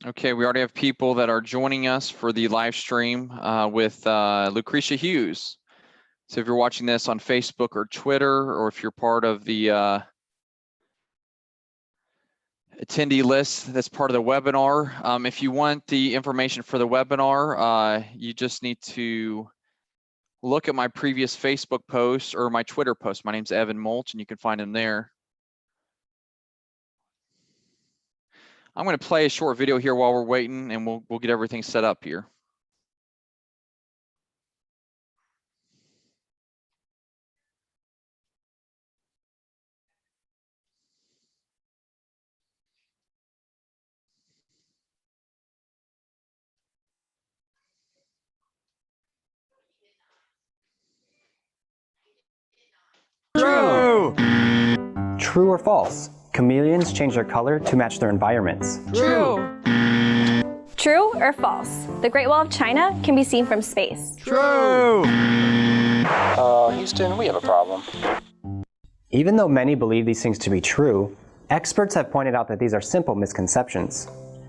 Okay, we already have people that are joining us for the live stream with Lucretia Hughes. So if you're watching this on Facebook or Twitter, or if you're part of the attendee list that's part of the webinar, if you want the information for the webinar, you just need to look at my previous Facebook post or my Twitter post. My name's Evan Mulch, and you can find him there. I'm going to play a short video here while we're waiting, and we'll get everything set up here. True! True or false? Chameleons change their color to match their environments. True. True or false? The Great Wall of China can be seen from space. True! Houston, we have a problem. Even though many believe these things to be true, experts have pointed out that these are simple misconceptions.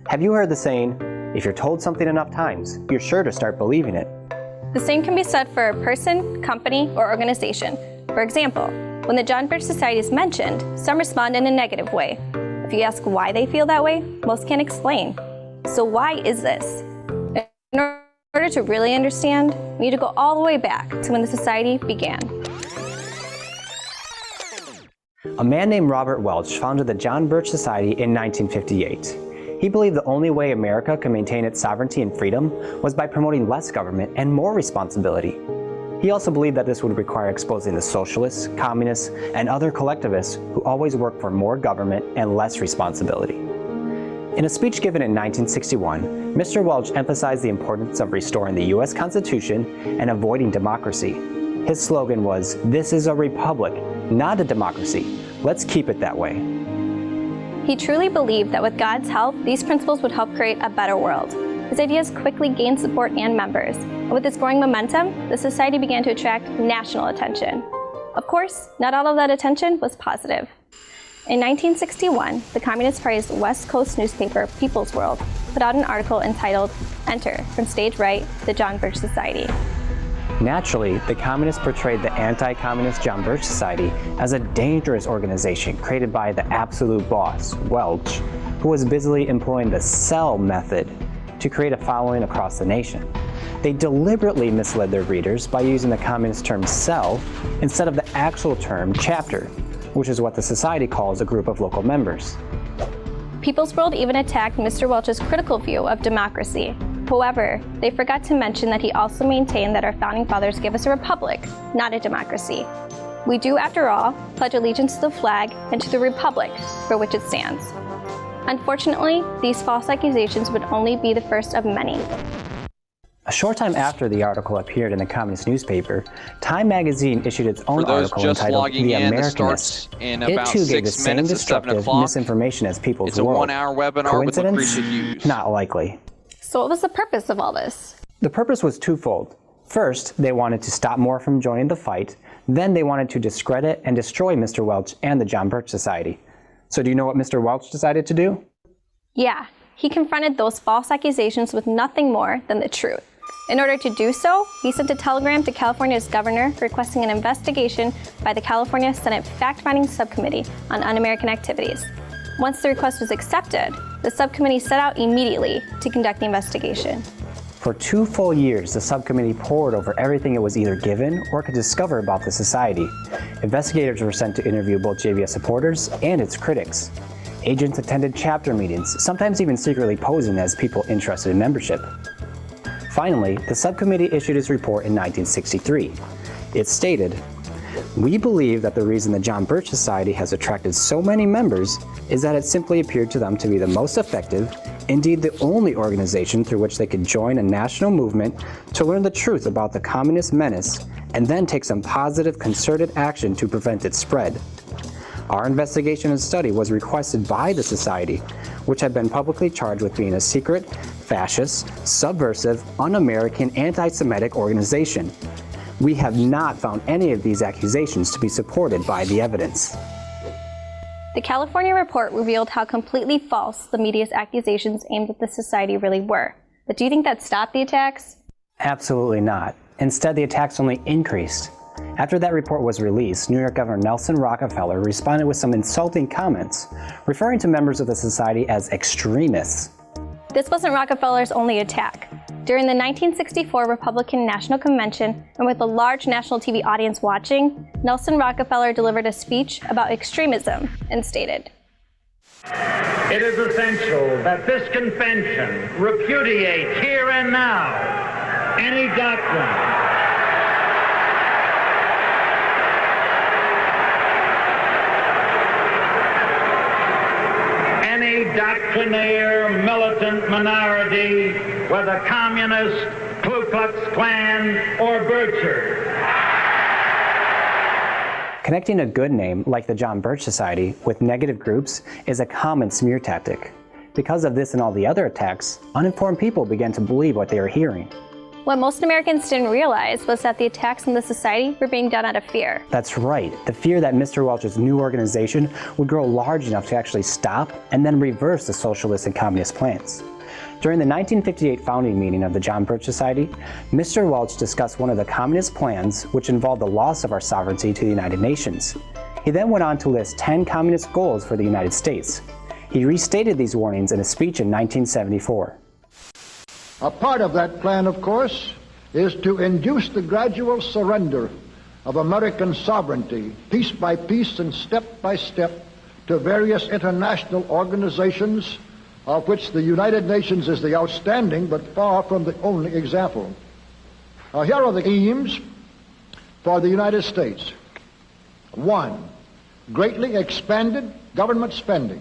Have you heard the saying, if you're told something enough times, you're sure to start believing it? The same can be said for a person, company, or organization. For example, when the John Birch Society is mentioned, some respond in a negative way. If you ask why they feel that way, most can't explain. So why is this? In order to really understand, we need to go all the way back to when the society began. A man named Robert Welch founded the John Birch Society in 1958. He believed the only way America could maintain its sovereignty and freedom was by promoting less government and more responsibility. He also believed that this would require exposing the socialists, communists, and other collectivists who always work for more government and less responsibility. In a speech given in 1961, Mr. Welch emphasized the importance of restoring the U.S. Constitution and avoiding democracy. His slogan was, "This is a republic, not a democracy. Let's keep it that way." He truly believed that with God's help, these principles would help create a better world. His ideas quickly gained support and members, and with this growing momentum, the society began to attract national attention. Of course, not all of that attention was positive. In 1961, the Communist Party's West Coast newspaper, People's World, put out an article entitled, "Enter, from Stage Right, the John Birch Society." Naturally, the communists portrayed the anti-communist John Birch Society as a dangerous organization created by the absolute boss, Welch, who was busily employing the cell method to create a following across the nation. They deliberately misled their readers by using the communist term cell instead of the actual term chapter, which is what the society calls a group of local members. People's World even attacked Mr. Welch's critical view of democracy. However, they forgot to mention that he also maintained that our founding fathers gave us a republic, not a democracy. We do, after all, pledge allegiance to the flag and to the republic for which it stands. Unfortunately, these false accusations would only be the first of many. A short time after the article appeared in the communist newspaper, Time magazine issued its own article entitled The Americanist. It too gave the same destructive misinformation as People's World. It's a one-hour webinar with Lucretia Hughes. Not likely. So what was the purpose of all this? The purpose was twofold. First, they wanted to stop more from joining the fight. Then they wanted to discredit and destroy Mr. Welch and the John Birch Society. So do you know what Mr. Welch decided to do? Yeah, he confronted those false accusations with nothing more than the truth. In order to do so, he sent a telegram to California's governor requesting an investigation by the California Senate Fact-Finding Subcommittee on Un-American Activities. Once the request was accepted, the subcommittee set out immediately to conduct the investigation. For 2 full years, the subcommittee pored over everything it was either given or could discover about the society. Investigators were sent to interview both JBS supporters and its critics. Agents attended chapter meetings, sometimes even secretly posing as people interested in membership. Finally, the subcommittee issued its report in 1963. It stated, "We believe that the reason the John Birch Society has attracted so many members is that it simply appeared to them to be the most effective, indeed the only organization through which they could join a national movement to learn the truth about the communist menace and then take some positive concerted action to prevent its spread. Our investigation and study was requested by the Society, which had been publicly charged with being a secret, fascist, subversive, un-American, anti-Semitic organization. We have not found any of these accusations to be supported by the evidence." The California report revealed how completely false the media's accusations aimed at the society really were. But do you think that stopped the attacks? Absolutely not. Instead, the attacks only increased. After that report was released, New York Governor Nelson Rockefeller responded with some insulting comments, referring to members of the society as extremists. This wasn't Rockefeller's only attack. During the 1964 Republican National Convention, and with a large national TV audience watching, Nelson Rockefeller delivered a speech about extremism and stated, "It is essential that this convention repudiate here and now any doctrine doctrinaire militant minority, whether communist, Ku Klux Klan, or Bircher." Connecting a good name, like the John Birch Society, with negative groups is a common smear tactic. Because of this and all the other attacks, uninformed people began to believe what they were hearing. What most Americans didn't realize was that the attacks on the society were being done out of fear. That's right, the fear that Mr. Welch's new organization would grow large enough to actually stop and then reverse the socialist and communist plans. During the 1958 founding meeting of the John Birch Society, Mr. Welch discussed one of the communist plans, which involved the loss of our sovereignty to the United Nations. He then went on to list 10 communist goals for the United States. He restated these warnings in a speech in 1974. A part of that plan, of course, is to induce the gradual surrender of American sovereignty, piece by piece and step by step, to various international organizations, of which the United Nations is the outstanding but far from the only example. Here are the aims for the United States. 1. Greatly expanded government spending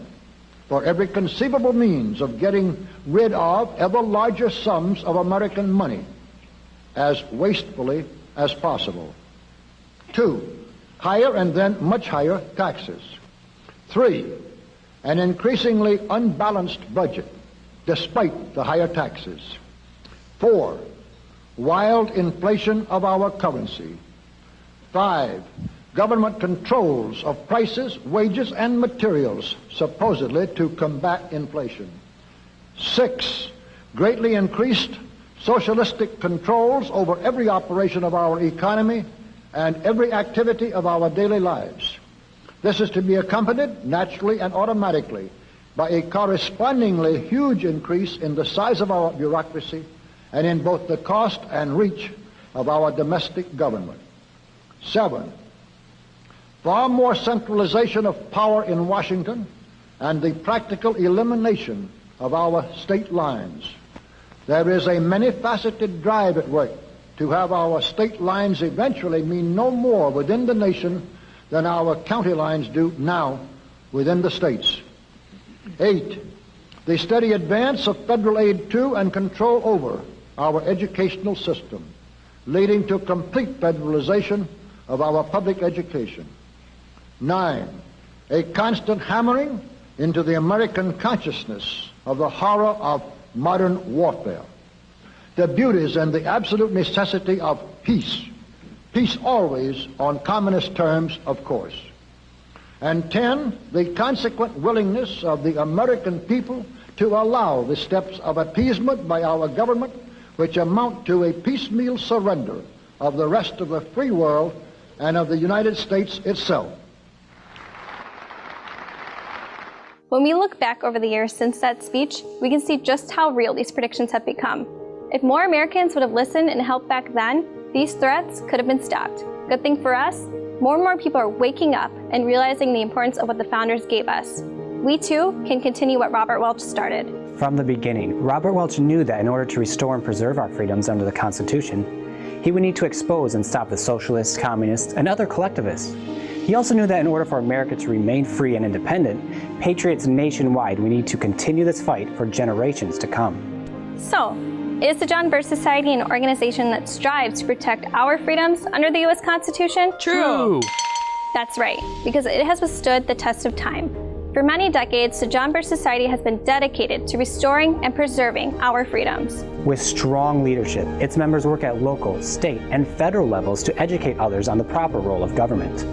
for every conceivable means of getting rid of ever larger sums of American money as wastefully as possible. 2. Higher and then much higher taxes. 3. An increasingly unbalanced budget despite the higher taxes. 4. Wild inflation of our currency. 5. Government controls of prices, wages, and materials, supposedly to combat inflation. 6. Greatly increased socialistic controls over every operation of our economy and every activity of our daily lives. This is to be accompanied, naturally and automatically, by a correspondingly huge increase in the size of our bureaucracy and in both the cost and reach of our domestic government. 7. Far more centralization of power in Washington and the practical elimination of our state lines. There is a many-faceted drive at work to have our state lines eventually mean no more within the nation than our county lines do now within the states. 8. The steady advance of federal aid to and control over our educational system, leading to complete federalization of our public education. 9. A constant hammering into the American consciousness of the horror of modern warfare, the beauties and the absolute necessity of peace. Peace always on communist terms, of course. And 10, the consequent willingness of the American people to allow the steps of appeasement by our government, which amount to a piecemeal surrender of the rest of the free world and of the United States itself. When we look back over the years since that speech, we can see just how real these predictions have become. If more Americans would have listened and helped back then, these threats could have been stopped. Good thing for us, more and more people are waking up and realizing the importance of what the founders gave us. We too can continue what Robert Welch started. From the beginning, Robert Welch knew that in order to restore and preserve our freedoms under the Constitution, he would need to expose and stop the socialists, communists, and other collectivists. He also knew that in order for America to remain free and independent, patriots nationwide, we need to continue this fight for generations to come. So, is the John Birch Society an organization that strives to protect our freedoms under the U.S. Constitution? True. That's right, because it has withstood the test of time. For many decades, the John Birch Society has been dedicated to restoring and preserving our freedoms. With strong leadership, its members work at local, state, and federal levels to educate others on the proper role of government.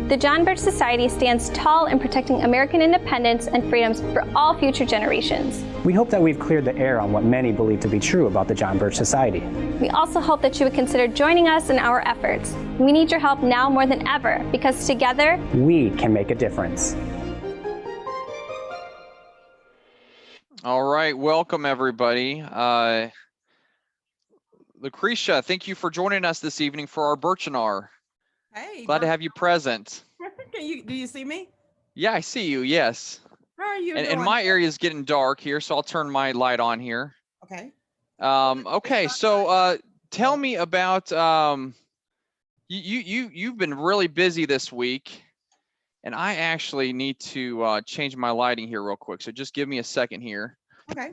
The John Birch Society stands tall in protecting American independence and freedoms for all future generations. We hope that we've cleared the air on what many believe to be true about the John Birch Society. We also hope that you would consider joining us in our efforts. We need your help now more than ever, because together, we can make a difference. All right, welcome everybody. Lucretia, thank you for joining us this evening for our Birchinar. Hey, Glad to have you present. do you see me? Yeah, I see you, yes. How are you And doing? my area is getting dark here, so I'll turn my light on here. Okay. Okay, so tell me about, you've been really busy this week, and I actually need to change my lighting here real quick, so just give me a second here. Okay.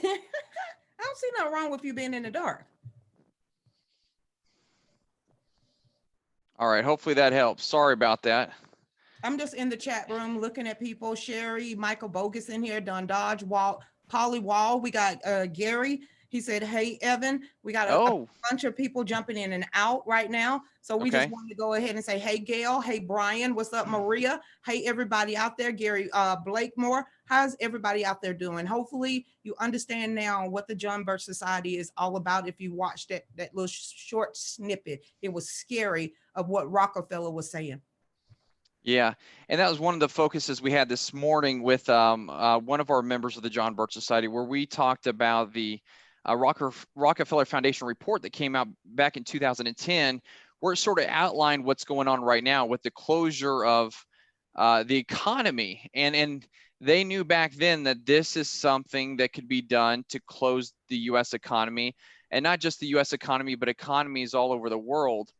I don't see nothing wrong with you being in the dark. All right, hopefully that helps. Sorry about that. I'm just in the chat room looking at people. Sherry, Michael Bogus in here, Don Dodge, Polly Wall. We got Gary. He said, hey, Evan. We got a bunch of people jumping in and out right now. So we just wanted to go ahead and say, hey, Gail. Hey, Brian. What's up, Maria? Hey, everybody out there. Gary Blakemore. How's everybody out there doing? Hopefully you understand now what the John Birch Society is all about. If you watched that little short snippet, it was scary of what Rockefeller was saying. Yeah, and that was one of the focuses we had this morning with one of our members of the John Birch Society, where we talked about the Rockefeller Foundation report that came out back in 2010, where it sort of outlined what's going on right now with the closure of the economy. And they knew back then that this is something that could be done to close the U.S. economy, and not just the U.S. economy, but economies all over the world.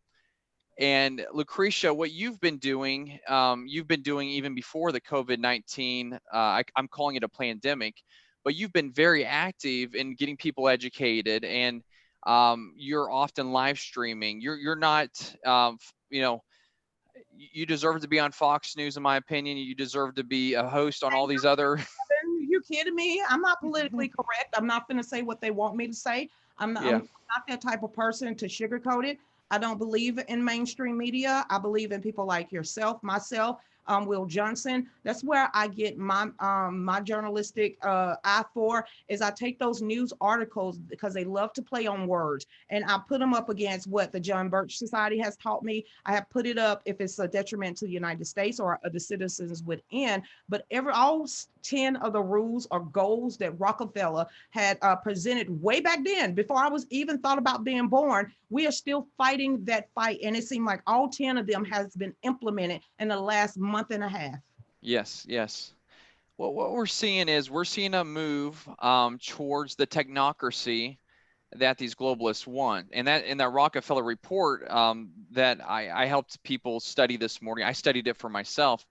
And Lucretia, what you've been doing even before the COVID-19, I'm calling it a pandemic, but you've been very active in getting people educated, and you're often live streaming. You're not, you deserve to be on Fox News, in my opinion. You deserve to be a host on all these other. You kidding me? I'm not politically correct. I'm not going to say what they want me to say. I'm not that type of person to sugarcoat it. I don't believe in mainstream media. I believe in people like yourself, myself, Will Johnson. That's where I get my my journalistic eye for, is I take those news articles, because they love to play on words, and I put them up against what the John Birch Society has taught me. I have put it up if it's a detriment to the United States or the citizens within, but all 10 of the rules or goals that Rockefeller had presented way back then, before I was even thought about being born, we are still fighting that fight. And it seemed like all 10 of them has been implemented in the last month and a half. Yes, yes. Well, what we're seeing is a move towards the technocracy that these globalists want. And that in that Rockefeller report that I helped people study this morning, I studied it for myself.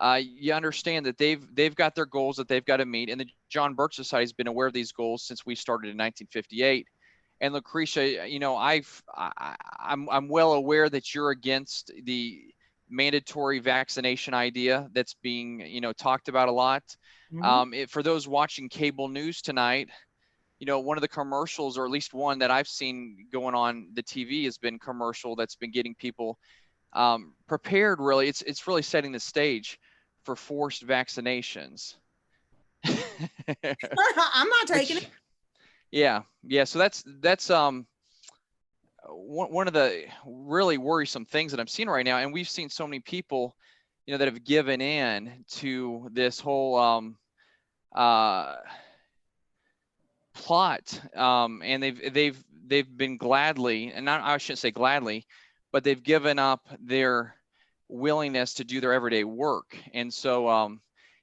You understand that they've got their goals that they've got to meet, and the John Birch Society has been aware of these goals since we started in 1958. And Lucretia, I'm well aware that you're against the mandatory vaccination idea that's being talked about a lot. Mm-hmm. For those watching cable news tonight, one of the commercials, or at least one that I've seen going on the TV, has been commercial that's been getting people prepared. Really, it's really setting the stage for forced vaccinations. I'm not taking it. Yeah. So that's one of the really worrisome things that I'm seeing right now. And we've seen so many people, that have given in to this whole plot, and they've been gladly, and I shouldn't say gladly, but they've given up their willingness to do their everyday work. And so,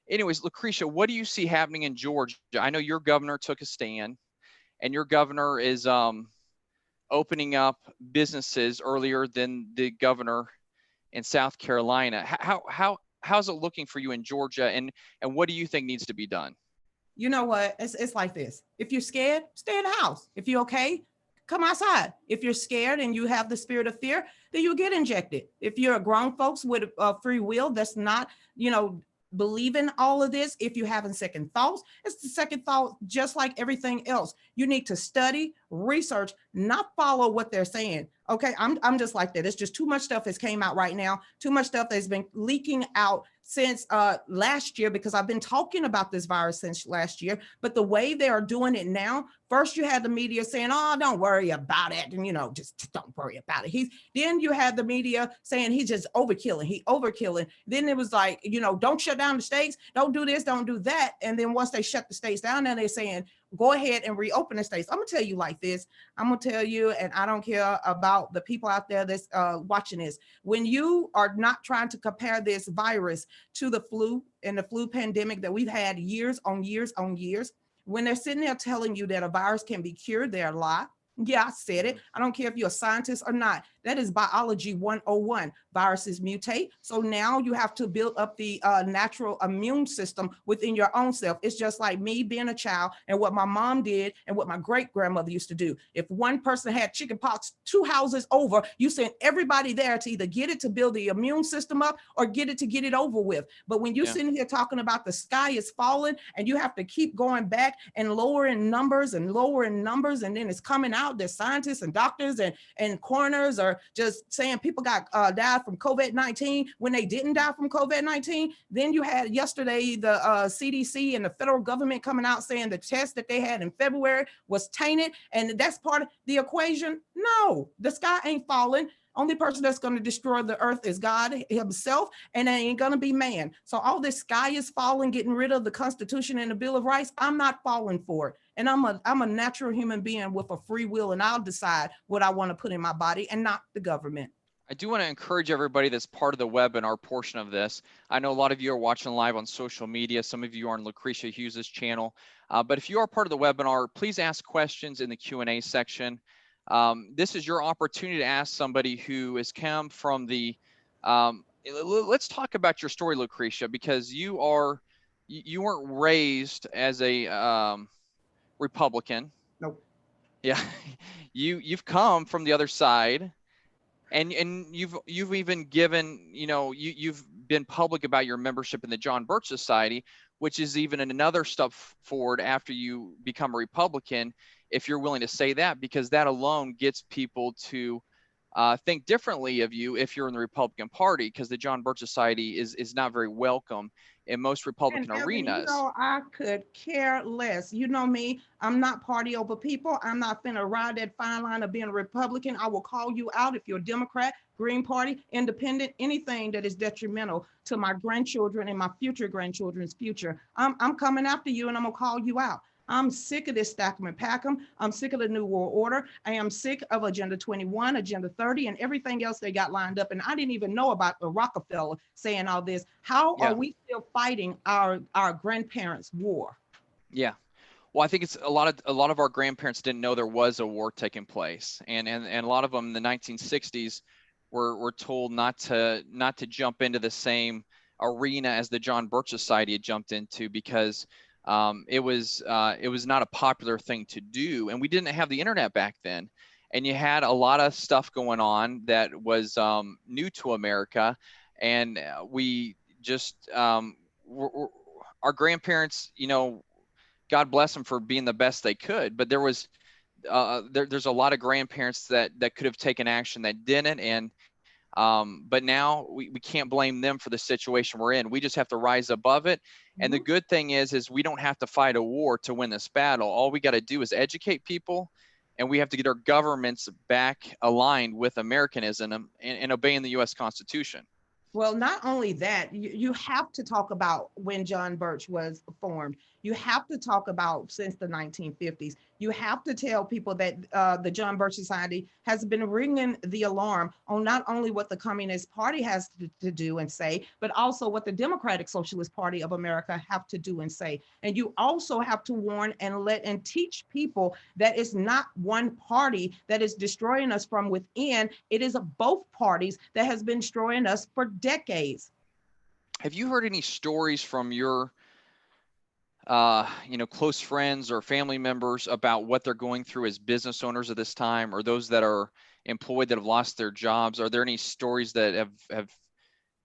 anyways, Lucretia, what do you see happening in Georgia? I know your governor took a stand, and your governor is opening up businesses earlier than the governor in South Carolina. How's it looking for you in Georgia, and what do you think needs to be done? You know what? It's like this. If you're scared, stay in the house. If you're okay, come outside. If you're scared and you have the spirit of fear, then you'll get injected. If you're a grown folks with free will, that's not, believe in all of this. If you're having second thoughts, it's the second thought, just like everything else. You need to study, research, not follow what they're saying. Okay, I'm just like that. It's just too much stuff has came out right now. Too much stuff that's been leaking out since last year, because I've been talking about this virus since last year. But the way they are doing it now, first you had the media saying, "Oh, don't worry about it," and just don't worry about it. Then you had the media saying he's just overkilling. Then it was like, don't shut down the states, don't do this, don't do that. And then once they shut the states down, now they're saying, go ahead and reopen the states. I'm gonna tell you like this. I'm gonna tell you, and I don't care about the people out there that's watching this. When you are not trying to compare this virus to the flu and the flu pandemic that we've had years on years on years, when they're sitting there telling you that a virus can be cured, they're a lie. Yeah, I said it. I don't care if you're a scientist or not. That is biology 101. Viruses mutate. So now you have to build up the natural immune system within your own self. It's just like me being a child and what my mom did and what my great grandmother used to do. If one person had chicken pox 2 houses over, you sent everybody there to either get it to build the immune system up or get it over with. But when you're sitting here talking about the sky is falling and you have to keep going back and lowering numbers, and then it's coming out that scientists and doctors and coroners are just saying people got died from COVID-19 when they didn't die from COVID-19. Then you had yesterday the CDC and the federal government coming out saying the test that they had in February was tainted, and that's part of the equation. No, the sky ain't falling. Only person that's going to destroy the earth is God himself, and it ain't going to be man. So all this sky is falling, getting rid of the Constitution and the Bill of Rights, I'm not falling for it. And I'm a natural human being with a free will, and I'll decide what I want to put in my body and not the government. I do want to encourage everybody that's part of the webinar portion of this. I know a lot of you are watching live on social media. Some of you are on Lucretia Hughes' channel. But if you are part of the webinar, please ask questions in the Q&A section. This is your opportunity to ask somebody who has come from the, let's talk about your story, Lucretia, because you weren't raised as a Republican. Nope. Yeah, you've come from the other side, and you've even given, you've been public about your membership in the John Birch Society, which is even another step forward after you become a Republican, if you're willing to say that, because that alone gets people to think differently of you if you're in the Republican Party, because the John Birch Society is not very welcome in most Republican arenas. I could care less. You know me, I'm not party over people. I'm not finna ride that fine line of being a Republican. I will call you out if you're a Democrat, Green Party, Independent, anything that is detrimental to my grandchildren and my future grandchildren's future. I'm coming after you, and I'm gonna call you out. I'm sick of this Stackham and Packham. I'm sick of the New World Order. I am sick of Agenda 21, Agenda 30, and everything else they got lined up. And I didn't even know about the Rockefeller saying all this. How are we still fighting our grandparents' war? Yeah. Well, I think it's a lot of our grandparents didn't know there was a war taking place. And a lot of them in the 1960s were told not to jump into the same arena as the John Birch Society had jumped into, because it was not a popular thing to do, and we didn't have the internet back then, and you had a lot of stuff going on that was new to America, and we just our grandparents, God bless them for being the best they could, but there was there's a lot of grandparents that could have taken action that didn't, and but now we can't blame them for the situation we're in. We just have to rise above it. And the good thing is we don't have to fight a war to win this battle. All we got to do is educate people, and we have to get our governments back aligned with Americanism and obeying the U.S. Constitution. Well, not only that, you have to talk about when John Birch was formed. You have to talk about since the 1950s. You have to tell people that the John Birch Society has been ringing the alarm on not only what the Communist Party has to do and say, but also what the Democratic Socialist Party of America have to do and say. And you also have to warn and teach people that it's not one party that is destroying us from within. It is both parties that has been destroying us for decades. Have you heard any stories from your close friends or family members about what they're going through as business owners at this time, or those that are employed that have lost their jobs? Are there any stories that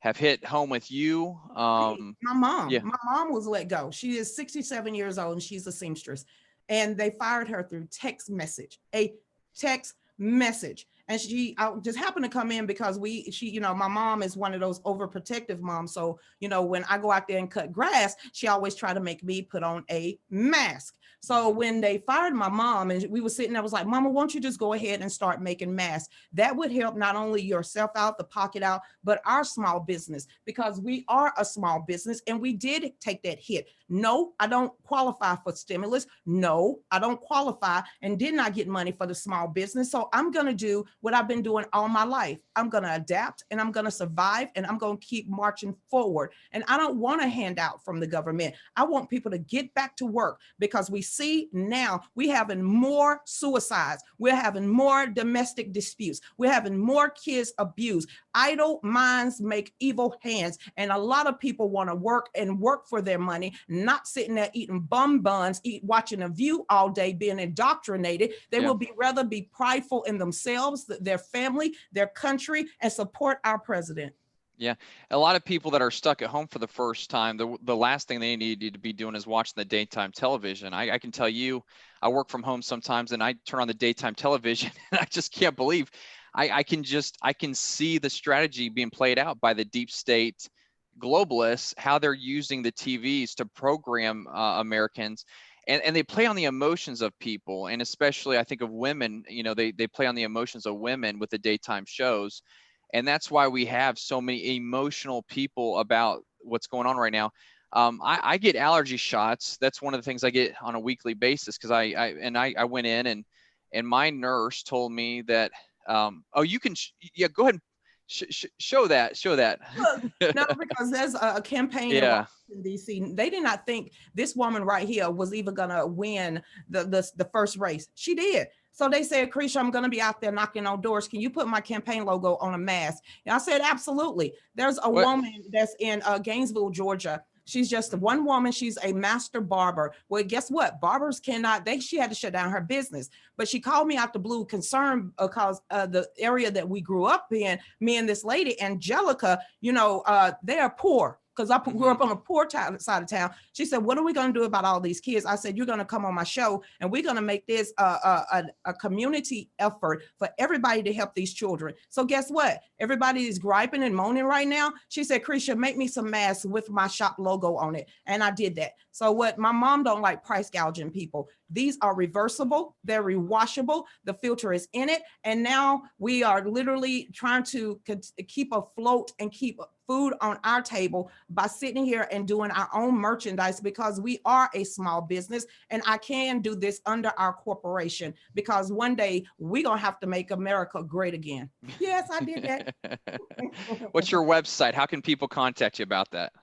have hit home with you? My mom was let go. She is 67 years old and she's a seamstress. and they fired her through text message, a text message. And I just happened to come in because my mom is one of those overprotective moms. So, when I go out there and cut grass, she always try to make me put on a mask. So when they fired my mom and we were sitting there, I was like, Mama, won't you just go ahead and start making masks? That would help not only yourself out, the pocket out, but our small business, because we are a small business and we did take that hit. No, I don't qualify for stimulus. No, I don't qualify and did not get money for the small business. So I'm going to do what I've been doing all my life. I'm going to adapt and I'm going to survive and I'm going to keep marching forward. And I don't want a handout from the government. I want people to get back to work, because we see now we're having more suicides. We're having more domestic disputes. We're having more kids abused. Idle minds make evil hands. And a lot of people want to work for their money, not sitting there eating bum buns, watching a View all day, being indoctrinated. They will rather be prideful in themselves, their family, their country, and support our president. Yeah, a lot of people that are stuck at home for the first time, the last thing they need to be doing is watching the daytime television. I can tell you, I work from home sometimes and I turn on the daytime television and I just can't believe I can see the strategy being played out by the deep state globalists, how they're using the TVs to program Americans. And they play on the emotions of people. And especially I think of women, they play on the emotions of women with the daytime shows. And that's why we have so many emotional people about what's going on right now. I get allergy shots. That's one of the things I get on a weekly basis, because I went in and my nurse told me that, you can, go ahead and show that. Look, no, because there's a campaign in Washington, D.C. They did not think this woman right here was even going to win the first race. She did. So they said, Lucretia, I'm going to be out there knocking on doors. Can you put my campaign logo on a mask? And I said, absolutely. There's a woman that's in Gainesville, Georgia. She's just one woman. She's a master barber. Well, guess what? Barbers cannot, she had to shut down her business. But she called me out the blue, concerned because the area that we grew up in, me and this lady, Angelica, they are poor. Because I grew up on a poor side of town. She said, what are we going to do about all these kids? I said, you're going to come on my show and we're going to make this a community effort for everybody to help these children. So guess what? Everybody is griping and moaning right now. She said, Lucretia, make me some masks with my shop logo on it. And I did that. So my mom don't like price gouging people. These are reversible. They're rewashable. The filter is in it. And now we are literally trying to keep afloat and keep food on our table by sitting here and doing our own merchandise, because we are a small business and I can do this under our corporation, because one day we're going to have to make America great again. Yes, I did that. What's your website? How can people contact you about that?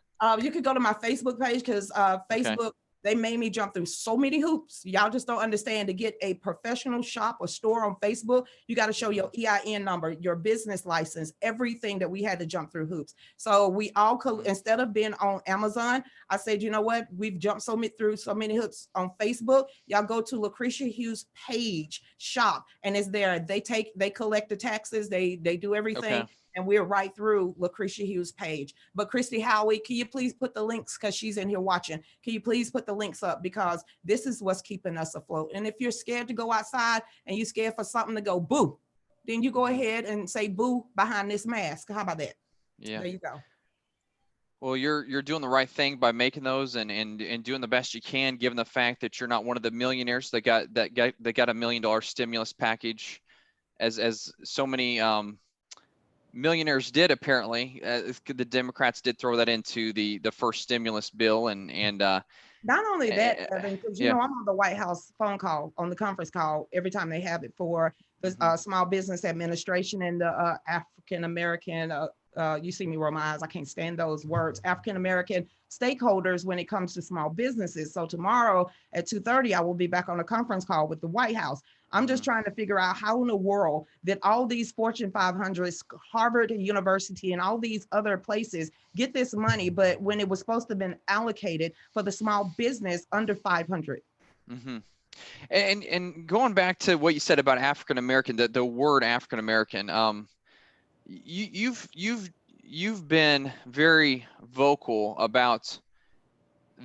You could go to my Facebook page, because Facebook, they made me jump through so many hoops. Y'all just don't understand. To get a professional shop or store on Facebook, you got to show your EIN number, your business license, everything that we had to jump through hoops. So we all could, instead of being on Amazon, I said, you know what? We've jumped through so many hoops on Facebook. Y'all go to Lucretia Hughes page shop, and it's there. They collect the taxes. They do everything. Okay. And we're right through Lucretia Hughes page. But Christy Howie, can you please put the links, because she's in here watching. Can you please put the links up, because this is what's keeping us afloat. And if you're scared to go outside and you're scared for something to go boo, then you go ahead and say boo behind this mask. How about that? Yeah. There you go. Well, you're doing the right thing by making those and doing the best you can, given the fact that you're not one of the millionaires that got $1 million stimulus package, as so many millionaires did. Apparently, the Democrats did throw that into the first stimulus bill, and not only that, Evan, because I'm on the White House phone call, on the conference call every time they have it for the Small Business Administration and the African American. You see me roll my eyes. I can't stand those words. African American stakeholders when it comes to small businesses. So tomorrow at 2:30, I will be back on a conference call with the White House. I'm just trying to figure out how in the world that all these Fortune 500s, Harvard University, and all these other places get this money, but when it was supposed to have been allocated for the small business under 500. Mm-hmm. And going back to what you said about African American, the word African American, you've been very vocal about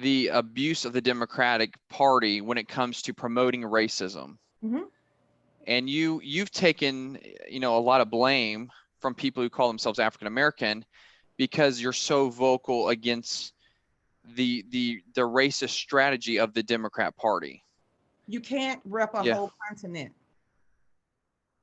the abuse of the Democratic Party when it comes to promoting racism. Mm-hmm. And you've taken, a lot of blame from people who call themselves African American because you're so vocal against the racist strategy of the Democrat Party. You can't rep a Yeah. whole continent.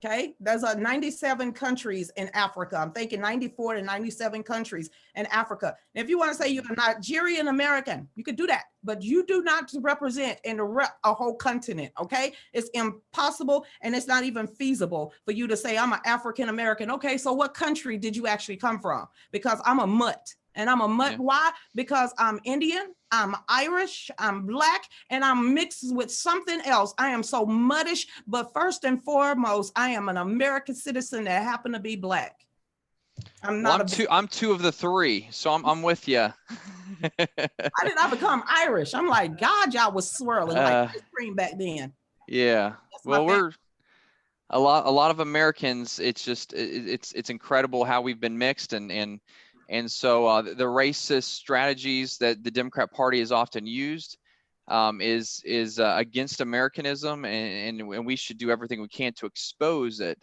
Okay, there's 97 countries in Africa. I'm thinking 94 to 97 countries in Africa. And if you want to say you're a Nigerian American, you could do that, but you do not represent and rep a whole continent. Okay, it's impossible, and it's not even feasible for you to say I'm an African American. Okay, so what country did you actually come from? Because I'm a mutt. And I'm a mutt. Yeah. Why? Because I'm Indian, I'm Irish, I'm Black, and I'm mixed with something else. I am so muddish, but first and foremost, I am an American citizen that happen to be Black. I'm not. I'm two of the three, so I'm with you. How did I become Irish? I'm like, God, y'all was swirling like ice cream back then. Yeah. Well, we're a lot of Americans. It's just it's incredible how we've been mixed, and so the racist strategies that the Democrat Party has often used is against Americanism, and we should do everything we can to expose it.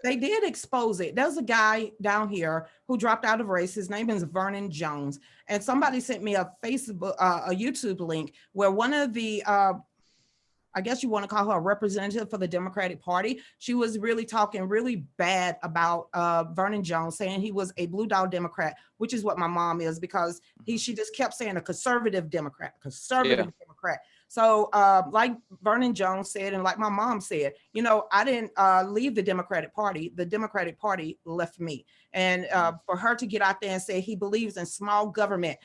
They did expose it. There's a guy down here who dropped out of race. His name is Vernon Jones, and somebody sent me a YouTube link where one of the I guess you want to call her a representative for the Democratic Party. She was really talking really bad about Vernon Jones, saying he was a blue dog Democrat, which is what my mom is, because she just kept saying a conservative Democrat. So like Vernon Jones said, and like my mom said, I didn't leave the Democratic Party. The Democratic Party left me. And for her to get out there and say he believes in small government,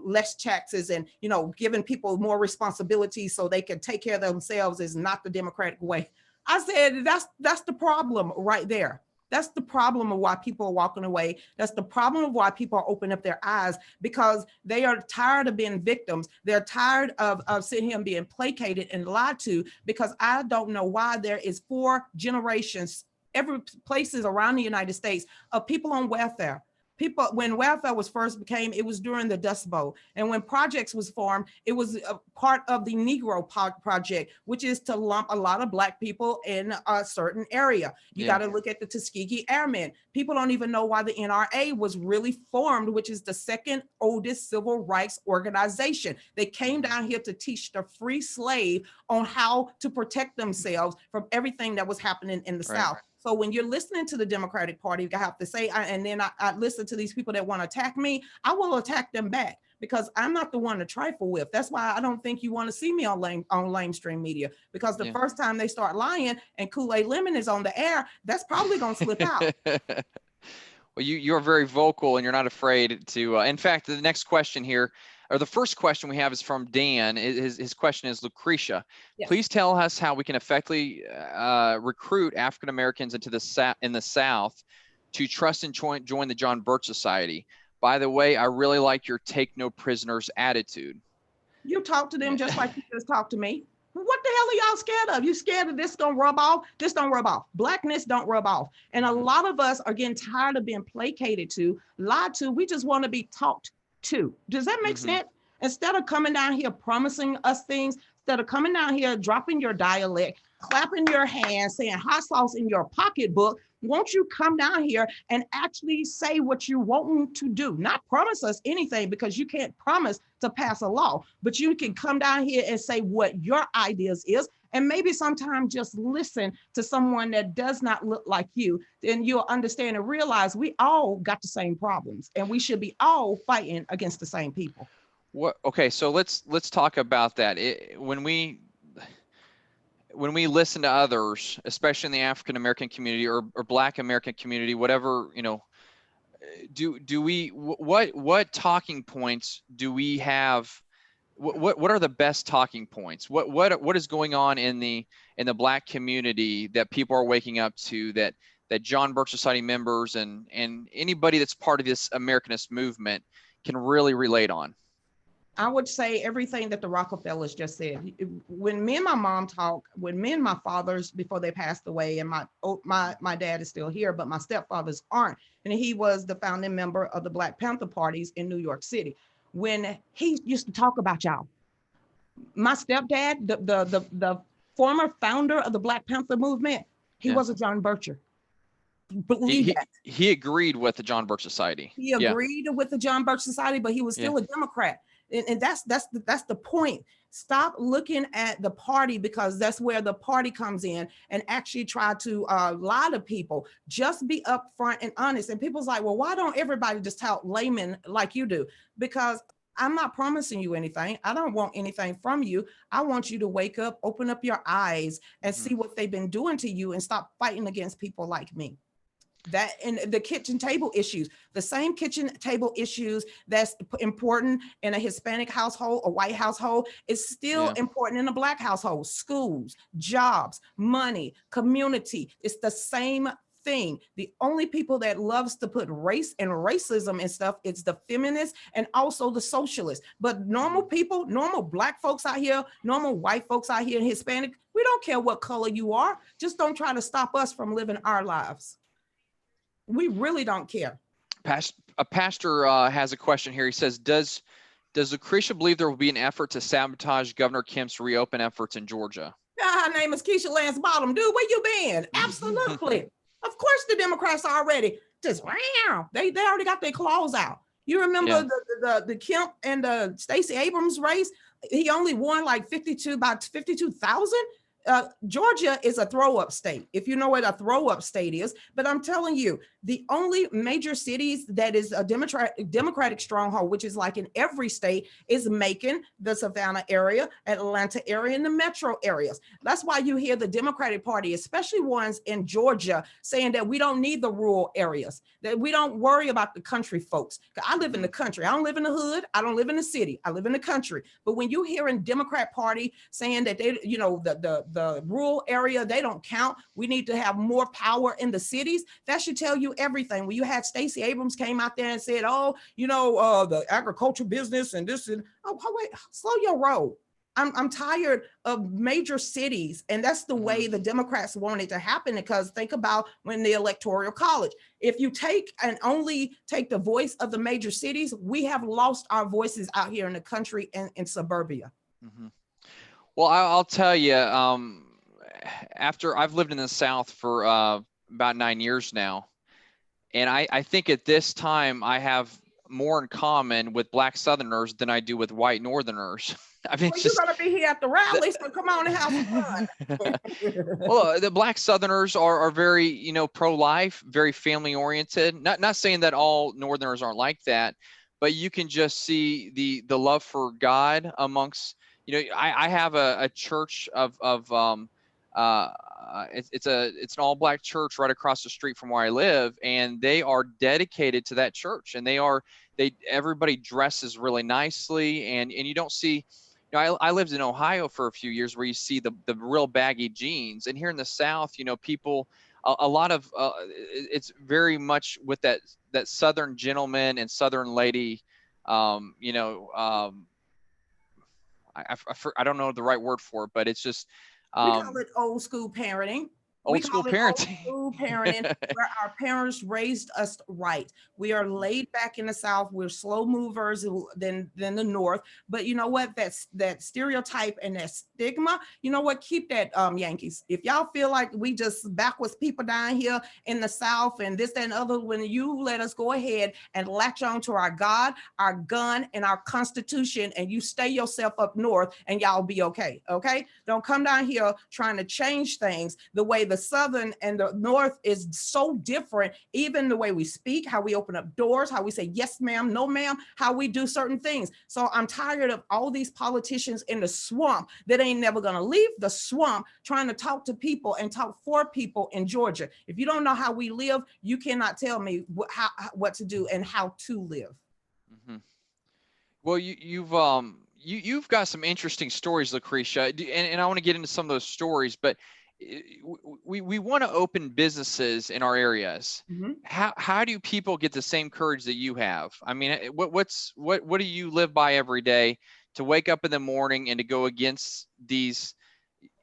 less taxes and, giving people more responsibility so they can take care of themselves is not the Democratic way. I said, that's the problem right there. That's the problem of why people are walking away. That's the problem of why people are opening up their eyes, because they are tired of being victims. They're tired of sitting here and being placated and lied to, because I don't know why there is 4 generations, every places around the United States, of people on welfare. People, when welfare was first became, it was during the Dust Bowl. And when projects was formed, it was a part of the Negro Project, which is to lump a lot of Black people in a certain area. You got to look at the Tuskegee Airmen. People don't even know why the NRA was really formed, which is the second oldest civil rights organization. They came down here to teach the free slave on how to protect themselves from everything that was happening in the South. So when you're listening to the Democratic Party, you have to say, and then I listen to these people that want to attack me, I will attack them back, because I'm not the one to trifle with. That's why I don't think you want to see me on lamestream media, because the first time they start lying and Kool-Aid Lemon is on the air, that's probably going to slip out. Well, you're very vocal and you're not afraid to, in fact, the next question here, or the first question we have, is from Dan. His question is, Lucretia, please tell us how we can effectively recruit African Americans in the South to trust and join the John Birch Society. By the way, I really like your take no prisoners attitude. You talk to them just like you just talked to me. What the hell are y'all scared of? You scared of this gonna rub off? This don't rub off. Blackness don't rub off. And a lot of us are getting tired of being placated to, lied to. We just want to be talked to. Does that make sense? Instead of coming down here promising us things, instead of coming down here dropping your dialect, clapping your hands, saying hot sauce in your pocketbook, won't you come down here and actually say what you want to do? Not promise us anything, because you can't promise to pass a law, but you can come down here and say what your ideas is, and maybe sometimes just listen to someone that does not look like you. Then you'll understand and realize we all got the same problems, and we should be all fighting against the same people. Okay, so let's talk about that. When we listen to others, especially in the African American community or Black American community, whatever, what talking points do we have? What are the best talking points? What is going on in the Black community that people are waking up to, that John Birch Society members and anybody that's part of this Americanist movement can really relate on? I would say everything that the Rockefellers just said. When me and my mom talk, when me and my fathers, before they passed away, and my dad is still here, but my stepfathers aren't, and he was the founding member of the Black Panther parties in New York City. when he used to talk about y'all. My stepdad, the former founder of the Black Panther movement, he was a John Bircher. Believe that. He agreed with the John Birch Society. He agreed with the John Birch Society, but he was still a Democrat. And that's the point. Stop looking at the party, because that's where the party comes in, and actually try to lie to people. Just be upfront and honest. And people's like, well, why don't everybody just tell laymen like you do? Because I'm not promising you anything. I don't want anything from you. I want you to wake up, open up your eyes, and see what they've been doing to you, and stop fighting against people like me. That, and the kitchen table issues, the same kitchen table issues that's important in a Hispanic household, a white household, is still important in a Black household. Schools, jobs, money, community, it's the same thing. The only people that loves to put race and racism and stuff, it's the feminists and also the socialists. But normal people, normal Black folks out here, normal white folks out here, and Hispanic, we don't care what color you are. Just don't try to stop us from living our lives. We really don't care. A pastor has a question here. He says, does Lucretia believe there will be an effort to sabotage Governor Kemp's reopen efforts in Georgia? Her name is Keisha Lance Bottom. Dude, where you been? Absolutely. Of course the Democrats already just, wow, they already got their claws out. You remember the Kemp and the Stacey Abrams race? He only won like 52,000. Georgia is a throw-up state, if you know what a throw-up state is. But I'm telling you, the only major cities that is a Democratic stronghold, which is like in every state, is Macon, the Savannah area, Atlanta area, and the metro areas. That's why you hear the Democratic Party, especially ones in Georgia, saying that we don't need the rural areas, that we don't worry about the country folks. I live in the country. I don't live in the hood. I don't live in the city. I live in the country. But when you hear in Democrat Party saying that they, you know, the rural area, they don't count, we need to have more power in the cities, that should tell you everything. When you had Stacey Abrams came out there and said, oh, you know, the agriculture business and this, and wait, slow your roll. I'm tired of major cities, and that's the way the Democrats want it to happen. Because think about when the Electoral College, if you take and only take the voice of the major cities, we have lost our voices out here in the country and in suburbia. Well, I'll tell you, after I've lived in the South for about 9 years now, and I think at this time I have more in common with Black Southerners than I do with white Northerners. I mean, well, you're gonna be here at the rally, so come on and have some fun. Well, the Black Southerners are very, you know, pro-life, very family-oriented. Not saying that all Northerners aren't like that, but you can just see the love for God amongst, you know, I have a church it's an all-Black church right across the street from where I live, and they are dedicated to that church, and everybody dresses really nicely, and you don't see, you know, I lived in Ohio for a few years where you see the real baggy jeans, and here in the South, you know, people, a lot of it's very much with that Southern gentleman and Southern lady, you know, I don't know the right word for it, but it's just we call it old school parenting. Old school parenting, where our parents raised us right. We are laid back in the South. We're slow movers than the North. But you know what? That stereotype and that stigma, you know what? Keep that, Yankees. If y'all feel like we just backwards people down here in the South and this, that, and other, when you let us go ahead and latch on to our God, our gun, and our Constitution, and you stay yourself up north, and y'all be okay. Okay? Don't come down here trying to change things the way the Southern and the North is so different. Even the way we speak, how we open up doors, how we say yes ma'am, no ma'am, how we do certain things. So I'm tired of all these politicians in the swamp that ain't never gonna leave the swamp trying to talk to people and talk for people in Georgia. If you don't know how we live, you cannot tell me what to do and how to live. Well, you've got some interesting stories, Lucretia, and I want to get into some of those stories, but we want to open businesses in our areas. How do people get the same courage that you have? I mean, what do you live by every day to wake up in the morning and to go against these?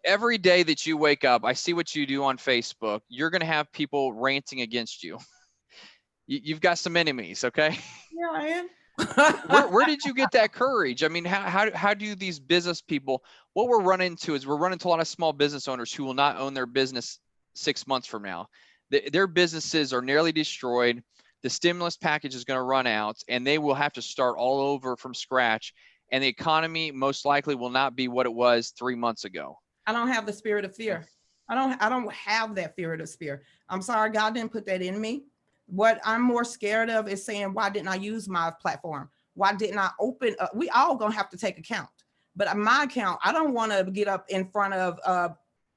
Every day that you wake up, I see what you do on Facebook. You're going to have people ranting against you. You've got some enemies, okay? Yeah, I am. Where did you get that courage? I mean, how do these business people, what we're running into is we're running into a lot of small business owners who will not own their business 6 months from now. Their businesses are nearly destroyed. The stimulus package is going to run out and they will have to start all over from scratch. And the economy most likely will not be what it was 3 months ago. I don't have the spirit of fear. I don't have that spirit of fear. I'm sorry, God didn't put that in me. What I'm more scared of is saying, why didn't I use my platform? Why didn't I open up? We all gonna have to take account. But my account, I don't want to get up in front of,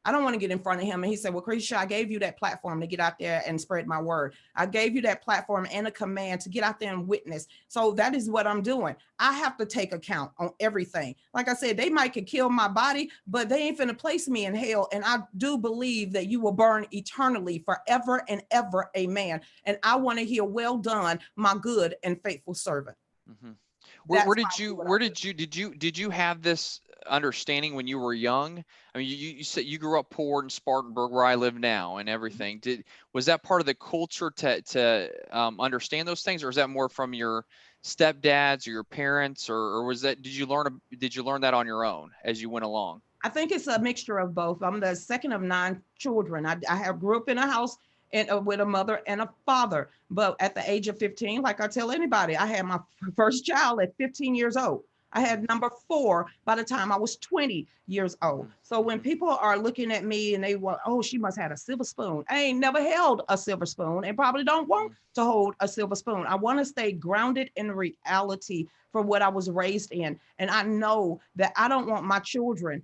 I don't want to get in front of him. And he said, well, Lucretia, I gave you that platform to get out there and spread my word. I gave you that platform and a command to get out there and witness. So that is what I'm doing. I have to take account on everything. Like I said, they might could kill my body, but they ain't finna place me in hell. And I do believe that you will burn eternally forever and ever. Amen. And I want to hear, well done, my good and faithful servant. Mm-hmm. Did you have this understanding when you were young? I mean, you said you grew up poor in Spartanburg, where I live now, and everything. Was that part of the culture to understand those things, or is that more from your stepdads or your parents, or was that did you learn that on your own as you went along? I think it's a mixture of both. I'm the second of 9 children. I grew up in a house with a mother and a father. But at the age of 15, like I tell anybody, I had my first child at 15 years old. I had number 4 by the time I was 20 years old. So when people are looking at me and they want, oh, she must have had a silver spoon. I ain't never held a silver spoon and probably don't want to hold a silver spoon. I want to stay grounded in reality for what I was raised in. And I know that I don't want my children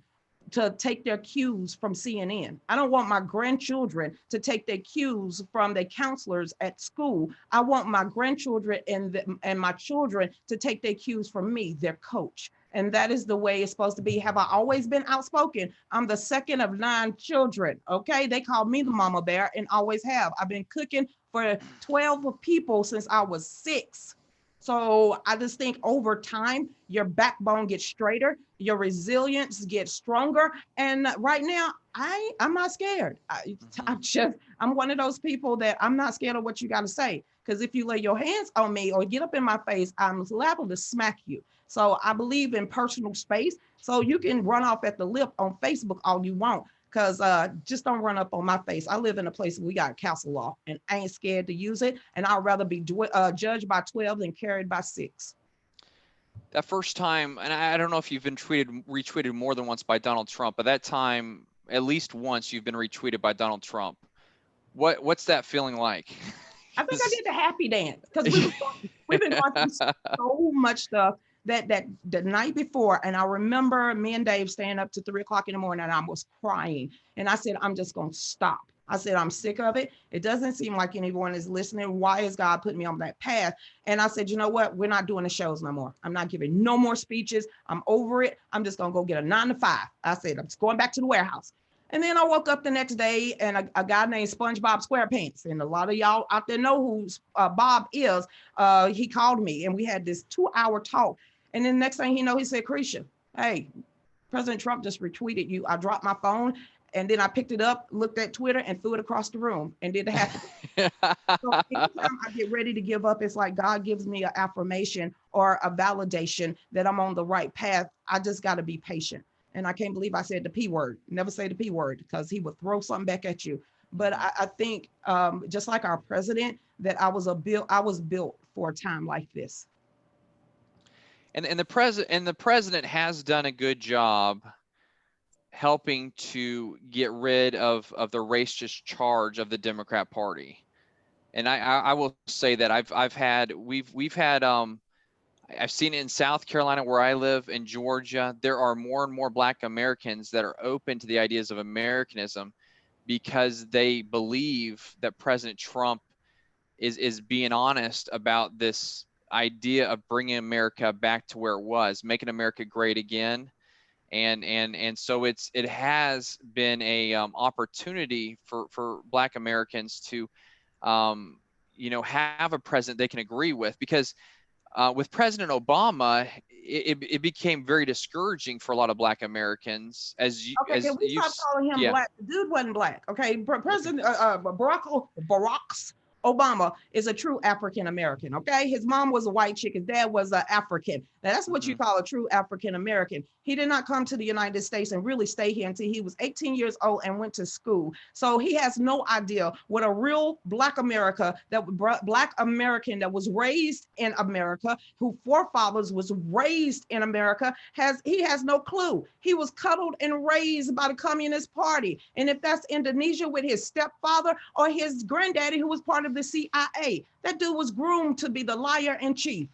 to take their cues from CNN. I don't want my grandchildren to take their cues from their counselors at school. I want my grandchildren and my children to take their cues from me, their coach. And that is the way it's supposed to be. Have I always been outspoken? I'm the second of 9 children, okay? They call me the mama bear and always have. I've been cooking for 12 people since I was 6. So I just think over time, your backbone gets straighter, your resilience gets stronger. And right now, I'm not scared. I'm one of those people that I'm not scared of what you got to say. Because if you lay your hands on me or get up in my face, I'm liable to smack you. So I believe in personal space. So you can run off at the lip on Facebook all you want. Because just don't run up on my face. I live in a place where we got castle law and I ain't scared to use it. And I'd rather be judged by 12 than carried by 6. That first time, and I don't know if you've been retweeted more than once by Donald Trump, but that time, at least once you've been retweeted by Donald Trump. What's that feeling like? I think I did the happy dance because we've been going through so much stuff. That the night before, and I remember me and Dave staying up to 3 o'clock in the morning and I was crying. And I said, I'm just going to stop. I said, I'm sick of it. It doesn't seem like anyone is listening. Why is God putting me on that path? And I said, you know what? We're not doing the shows no more. I'm not giving no more speeches. I'm over it. I'm just going to go get a 9 to 5. I said, I'm just going back to the warehouse. And then I woke up the next day and a guy named SpongeBob SquarePants, and a lot of y'all out there know who Bob is. He called me and we had this 2-hour talk. And then the next thing he know, he said, Lucretia, hey, President Trump just retweeted you. I dropped my phone and then I picked it up, looked at Twitter and threw it across the room and did the happy. So anytime I get ready to give up, it's like God gives me an affirmation or a validation that I'm on the right path. I just got to be patient. And I can't believe I said the P word. Never say the P word because he would throw something back at you. But I think just like our president, that I was built for a time like this. And the president has done a good job helping to get rid of the racist charge of the Democrat Party. And I will say that I've seen it in South Carolina where I live, in Georgia. There are more and more Black Americans that are open to the ideas of Americanism because they believe that President Trump is being honest about this idea of bringing America back to where it was, making America great again. And so it has been a opportunity for Black Americans to have a president they can agree with, because with President Obama, it became very discouraging for a lot of Black Americans. Can we stop calling him Black? The dude wasn't Black. Okay, President Barack Obama is a true African American. Okay, his mom was a white chick, his dad was an African. Now that's what you call a true African American. He did not come to the United States and really stay here until he was 18 years old and went to school. So he has no idea what a real Black American that was raised in America, who forefathers was raised in America, he has no clue. He was cuddled and raised by the Communist Party. And if that's Indonesia with his stepfather or his granddaddy who was part of the CIA, that dude was groomed to be the liar in chief.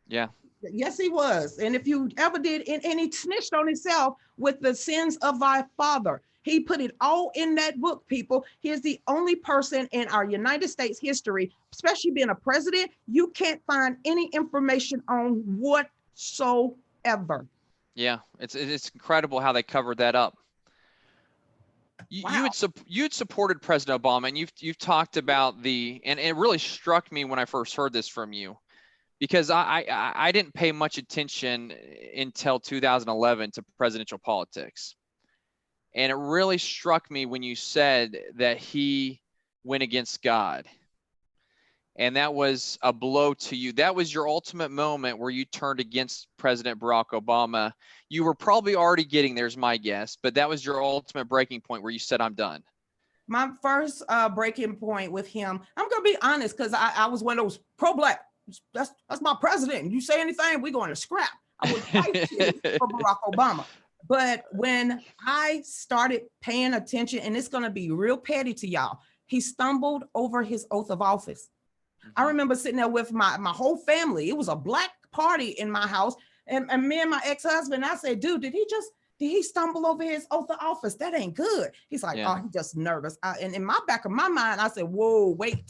Yeah. Yes, he was. And if you ever did, and he snitched on himself with the sins of thy father. He put it all in that book, people. He is the only person in our United States history, especially being a president, you can't find any information on whatsoever. Yeah, it's incredible how they covered that up. Wow. You had supported President Obama, and you've talked about and it really struck me when I first heard this from you, because I didn't pay much attention until 2011 to presidential politics. And it really struck me when you said that he went against God. And that was a blow to you. That was your ultimate moment where you turned against President Barack Obama. You were probably already getting there's my guess, but that was your ultimate breaking point where you said, I'm done. My first breaking point with him, I'm going to be honest, because I was one of those pro-Black. That's my president. You say anything, we're going to scrap. I would fight you for Barack Obama. But when I started paying attention, and it's going to be real petty to y'all, he stumbled over his oath of office. I remember sitting there with my whole family. It was a Black party in my house. And me and my ex-husband, I said, dude, did he stumble over his oath of office? That ain't good. He's like, oh, he's just nervous. And in my back of my mind, I said, whoa, wait,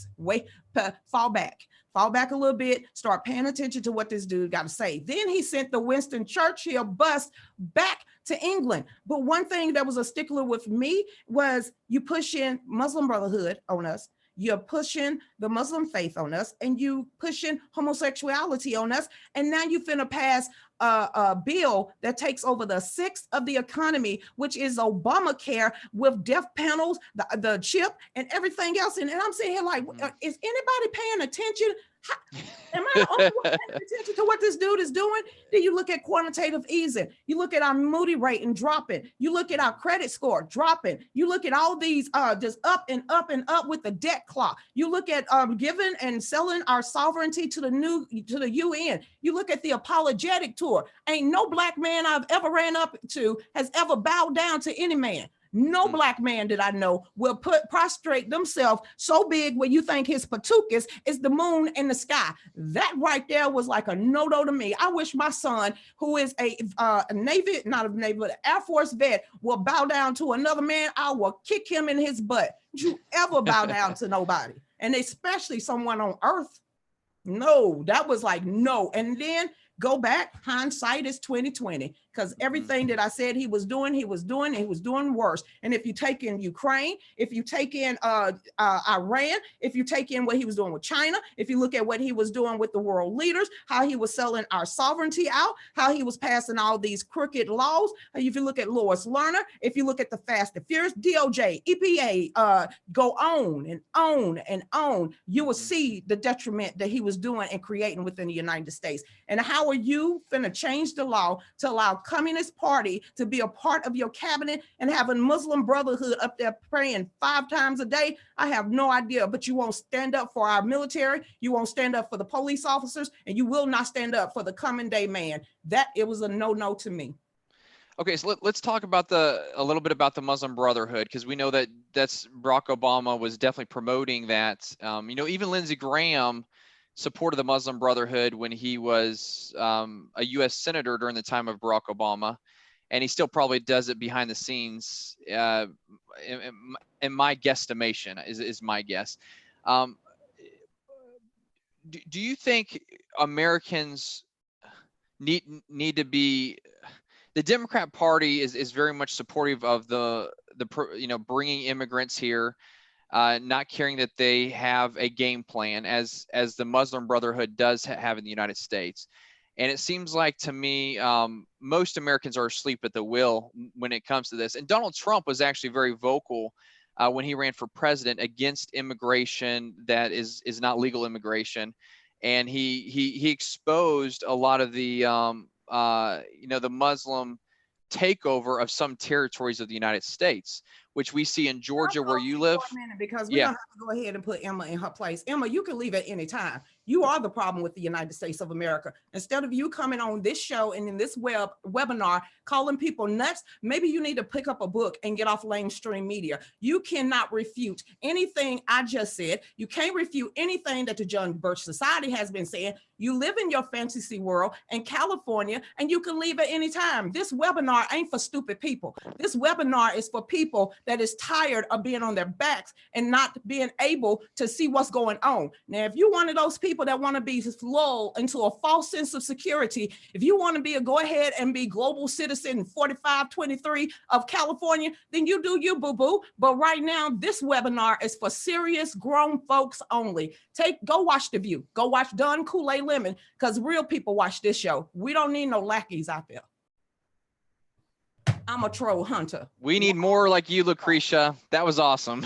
fall back a little bit, start paying attention to what this dude got to say. Then he sent the Winston Churchill bus back to England. But one thing that was a stickler with me was you pushing Muslim Brotherhood on us. You're pushing the Muslim faith on us, and you pushing homosexuality on us. And now you finna pass a bill that takes over the sixth of the economy, which is Obamacare, with death panels, the chip, and everything else. And I'm sitting here like, is anybody paying attention? Am I the only one paying attention to what this dude is doing? Then you look at quantitative easing. You look at our Moody rating dropping. You look at our credit score dropping. You look at all these just up and up and up with the debt clock. You look at giving and selling our sovereignty to the UN. You look at the apologetic tour. Ain't no Black man I've ever ran up to has ever bowed down to any man. No Black man that I know will prostrate themselves so big where you think his patukas is the moon in the sky. That right there was like a no-no to me. I wish my son, who is a Navy, not a Navy, but an Air Force vet, will bow down to another man. I will kick him in his butt. Did you ever bow down to nobody? And especially someone on earth? No, that was like, no. And then go back, hindsight is 2020, because everything that I said he was doing, and he was doing worse. And if you take in Ukraine, if you take in Iran, if you take in what he was doing with China, if you look at what he was doing with the world leaders, how he was selling our sovereignty out, how he was passing all these crooked laws. If you look at Lois Lerner, if you look at the Fast and Furious, DOJ, EPA, go on and on and on, you will see the detriment that he was doing and creating within the United States. And how are you finna change the law to allow Communist Party to be a part of your cabinet and having Muslim Brotherhood up there praying 5 times a day? I have no idea, but you won't stand up for our military. You won't stand up for the police officers, and you will not stand up for the common day man. It was a no to me. Okay, so let's talk about a little bit about the Muslim Brotherhood, because we know that's Barack Obama was definitely promoting that. Even Lindsey Graham supported the Muslim Brotherhood when he was a U.S. senator during the time of Barack Obama, and he still probably does it behind the scenes. In my guesstimation, is my guess. Do you think Americans need to be? The Democrat Party is very much supportive of the bringing immigrants here. Not caring that they have a game plan as the Muslim Brotherhood does have in the United States. And it seems like to me, most Americans are asleep at the wheel when it comes to this. And Donald Trump was actually very vocal when he ran for president against immigration that is not legal immigration. And he exposed a lot of the, the Muslim takeover of some territories of the United States, which we see in Georgia where you live. Because we're gonna have to go ahead and put Emma in her place. Emma, you can leave at any time. You are the problem with the United States of America. Instead of you coming on this show and in this webinar calling people nuts, maybe you need to pick up a book and get off mainstream media. You cannot refute anything I just said. You can't refute anything that the John Birch Society has been saying. You live in your fantasy world in California, and you can leave at any time. This webinar ain't for stupid people. This webinar is for people that is tired of being on their backs and not being able to see what's going on. Now, if you're one of those people that want to be lulled into a false sense of security, if you want to be go ahead and be global citizen 4523 of California, then you do you, boo-boo. But right now, this webinar is for serious grown folks only. Go watch The View. Go watch Don Kool-Aid Lemon, because real people watch this show. We don't need no lackeys out there. I'm a troll hunter. We need more like you, Lucretia. That was awesome.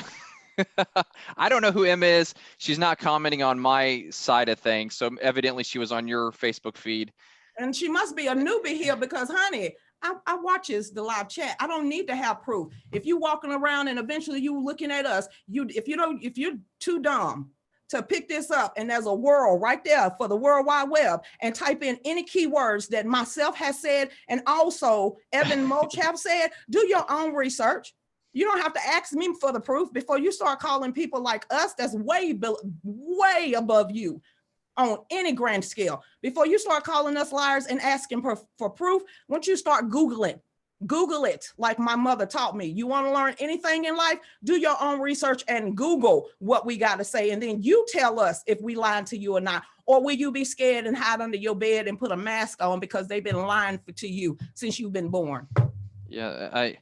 I don't know who Emma is. She's not commenting on my side of things. So evidently she was on your Facebook feed. And she must be a newbie here because, honey, I watches the live chat. I don't need to have proof. If you walking around and eventually you looking at us, if you're too dumb to pick this up, and there's a world right there for the World Wide Web, and type in any keywords that myself has said and also Evan Mulch have said, do your own research. You don't have to ask me for the proof before you start calling people like us that's way above you on any grand scale. Before you start calling us liars and asking for proof, once you start Googling, Google it like my mother taught me. You want to learn anything in life, do your own research and Google what we got to say. And then you tell us if we lying to you or not. Or will you be scared and hide under your bed and put a mask on because they've been lying to you since you've been born? Yeah,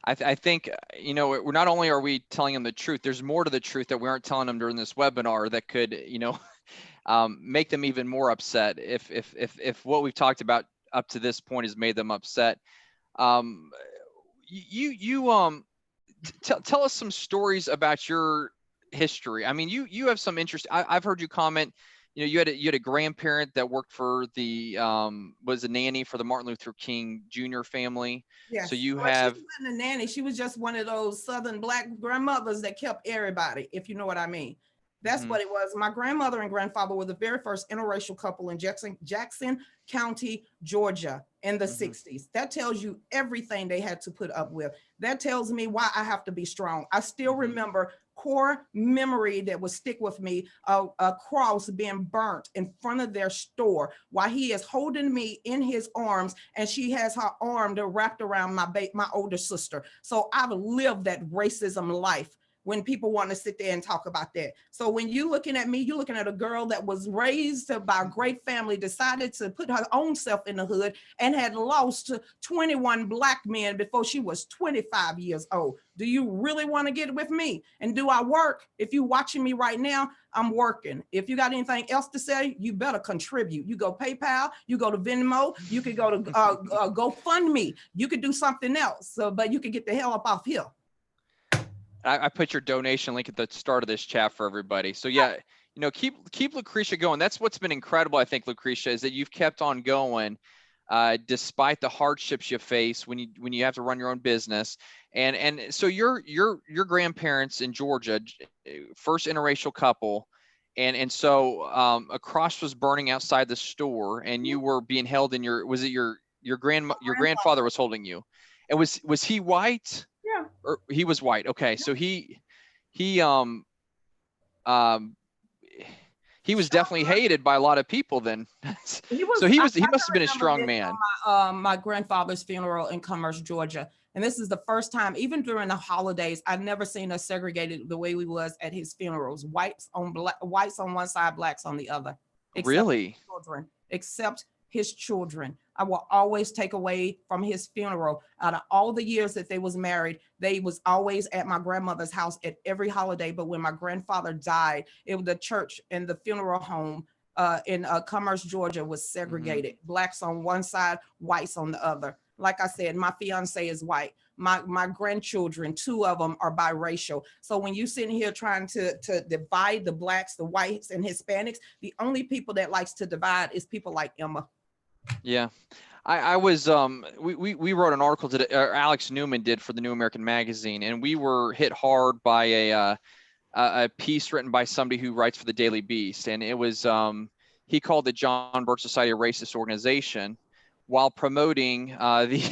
I think, we're not only are we telling them the truth, there's more to the truth that we aren't telling them during this webinar that could, make them even more upset if what we've talked about up to this point has made them upset. Tell us some stories about your history. I mean, you have some interest. I've heard you comment. You had a grandparent that worked for the was a nanny for the Martin Luther King Jr. family. Yeah. So you She wasn't a nanny. She was just one of those Southern Black grandmothers that kept everybody, if you know what I mean. That's what it was. My grandmother and grandfather were the very first interracial couple in Jackson County, Georgia in the 60s. That tells you everything they had to put up with. That tells me why I have to be strong. I still remember core memory that would stick with me, a cross being burnt in front of their store while he is holding me in his arms and she has her arm wrapped around my older sister. So I've lived that racism life. When people want to sit there and talk about that. So when you're looking at me, you're looking at a girl that was raised by a great family, decided to put her own self in the hood and had lost 21 Black men before she was 25 years old. Do you really want to get with me? And do I work? If you're watching me right now, I'm working. If you got anything else to say, you better contribute. You go PayPal, you go to Venmo, you could go to GoFundMe. You could do something else, but you could get the hell up off here. I put your donation link at the start of this chat for everybody. So yeah, keep Lucretia going. That's what's been incredible, I think, Lucretia, is that you've kept on going despite the hardships you face when you have to run your own business. And so your grandparents in Georgia, first interracial couple, and so a cross was burning outside the store, and you were being held in your grandfather was holding you, and was he white? Yeah. Or he was white. Okay. So he was definitely hated by a lot of people then. He must have been a strong man. My grandfather's funeral in Commerce, Georgia. And this is the first time, even during the holidays, I've never seen us segregated the way we was at his funerals. Whites on one side, Blacks on the other. Really? Except his children. I will always take away from his funeral. Out of all the years that they was married, they was always at my grandmother's house at every holiday. But when my grandfather died, the church and the funeral home in Commerce, Georgia was segregated. Blacks on one side, whites on the other. Like I said, my fiance is white. my grandchildren, 2 of them are biracial. So when you sitting here trying to divide the blacks, the whites, and Hispanics, the only people that likes to divide is people like Emma. Yeah. I was we wrote an article today, or Alex Newman did, for the New American Magazine, and we were hit hard by a piece written by somebody who writes for the Daily Beast, and it was he called the John Birch Society a racist organization while promoting the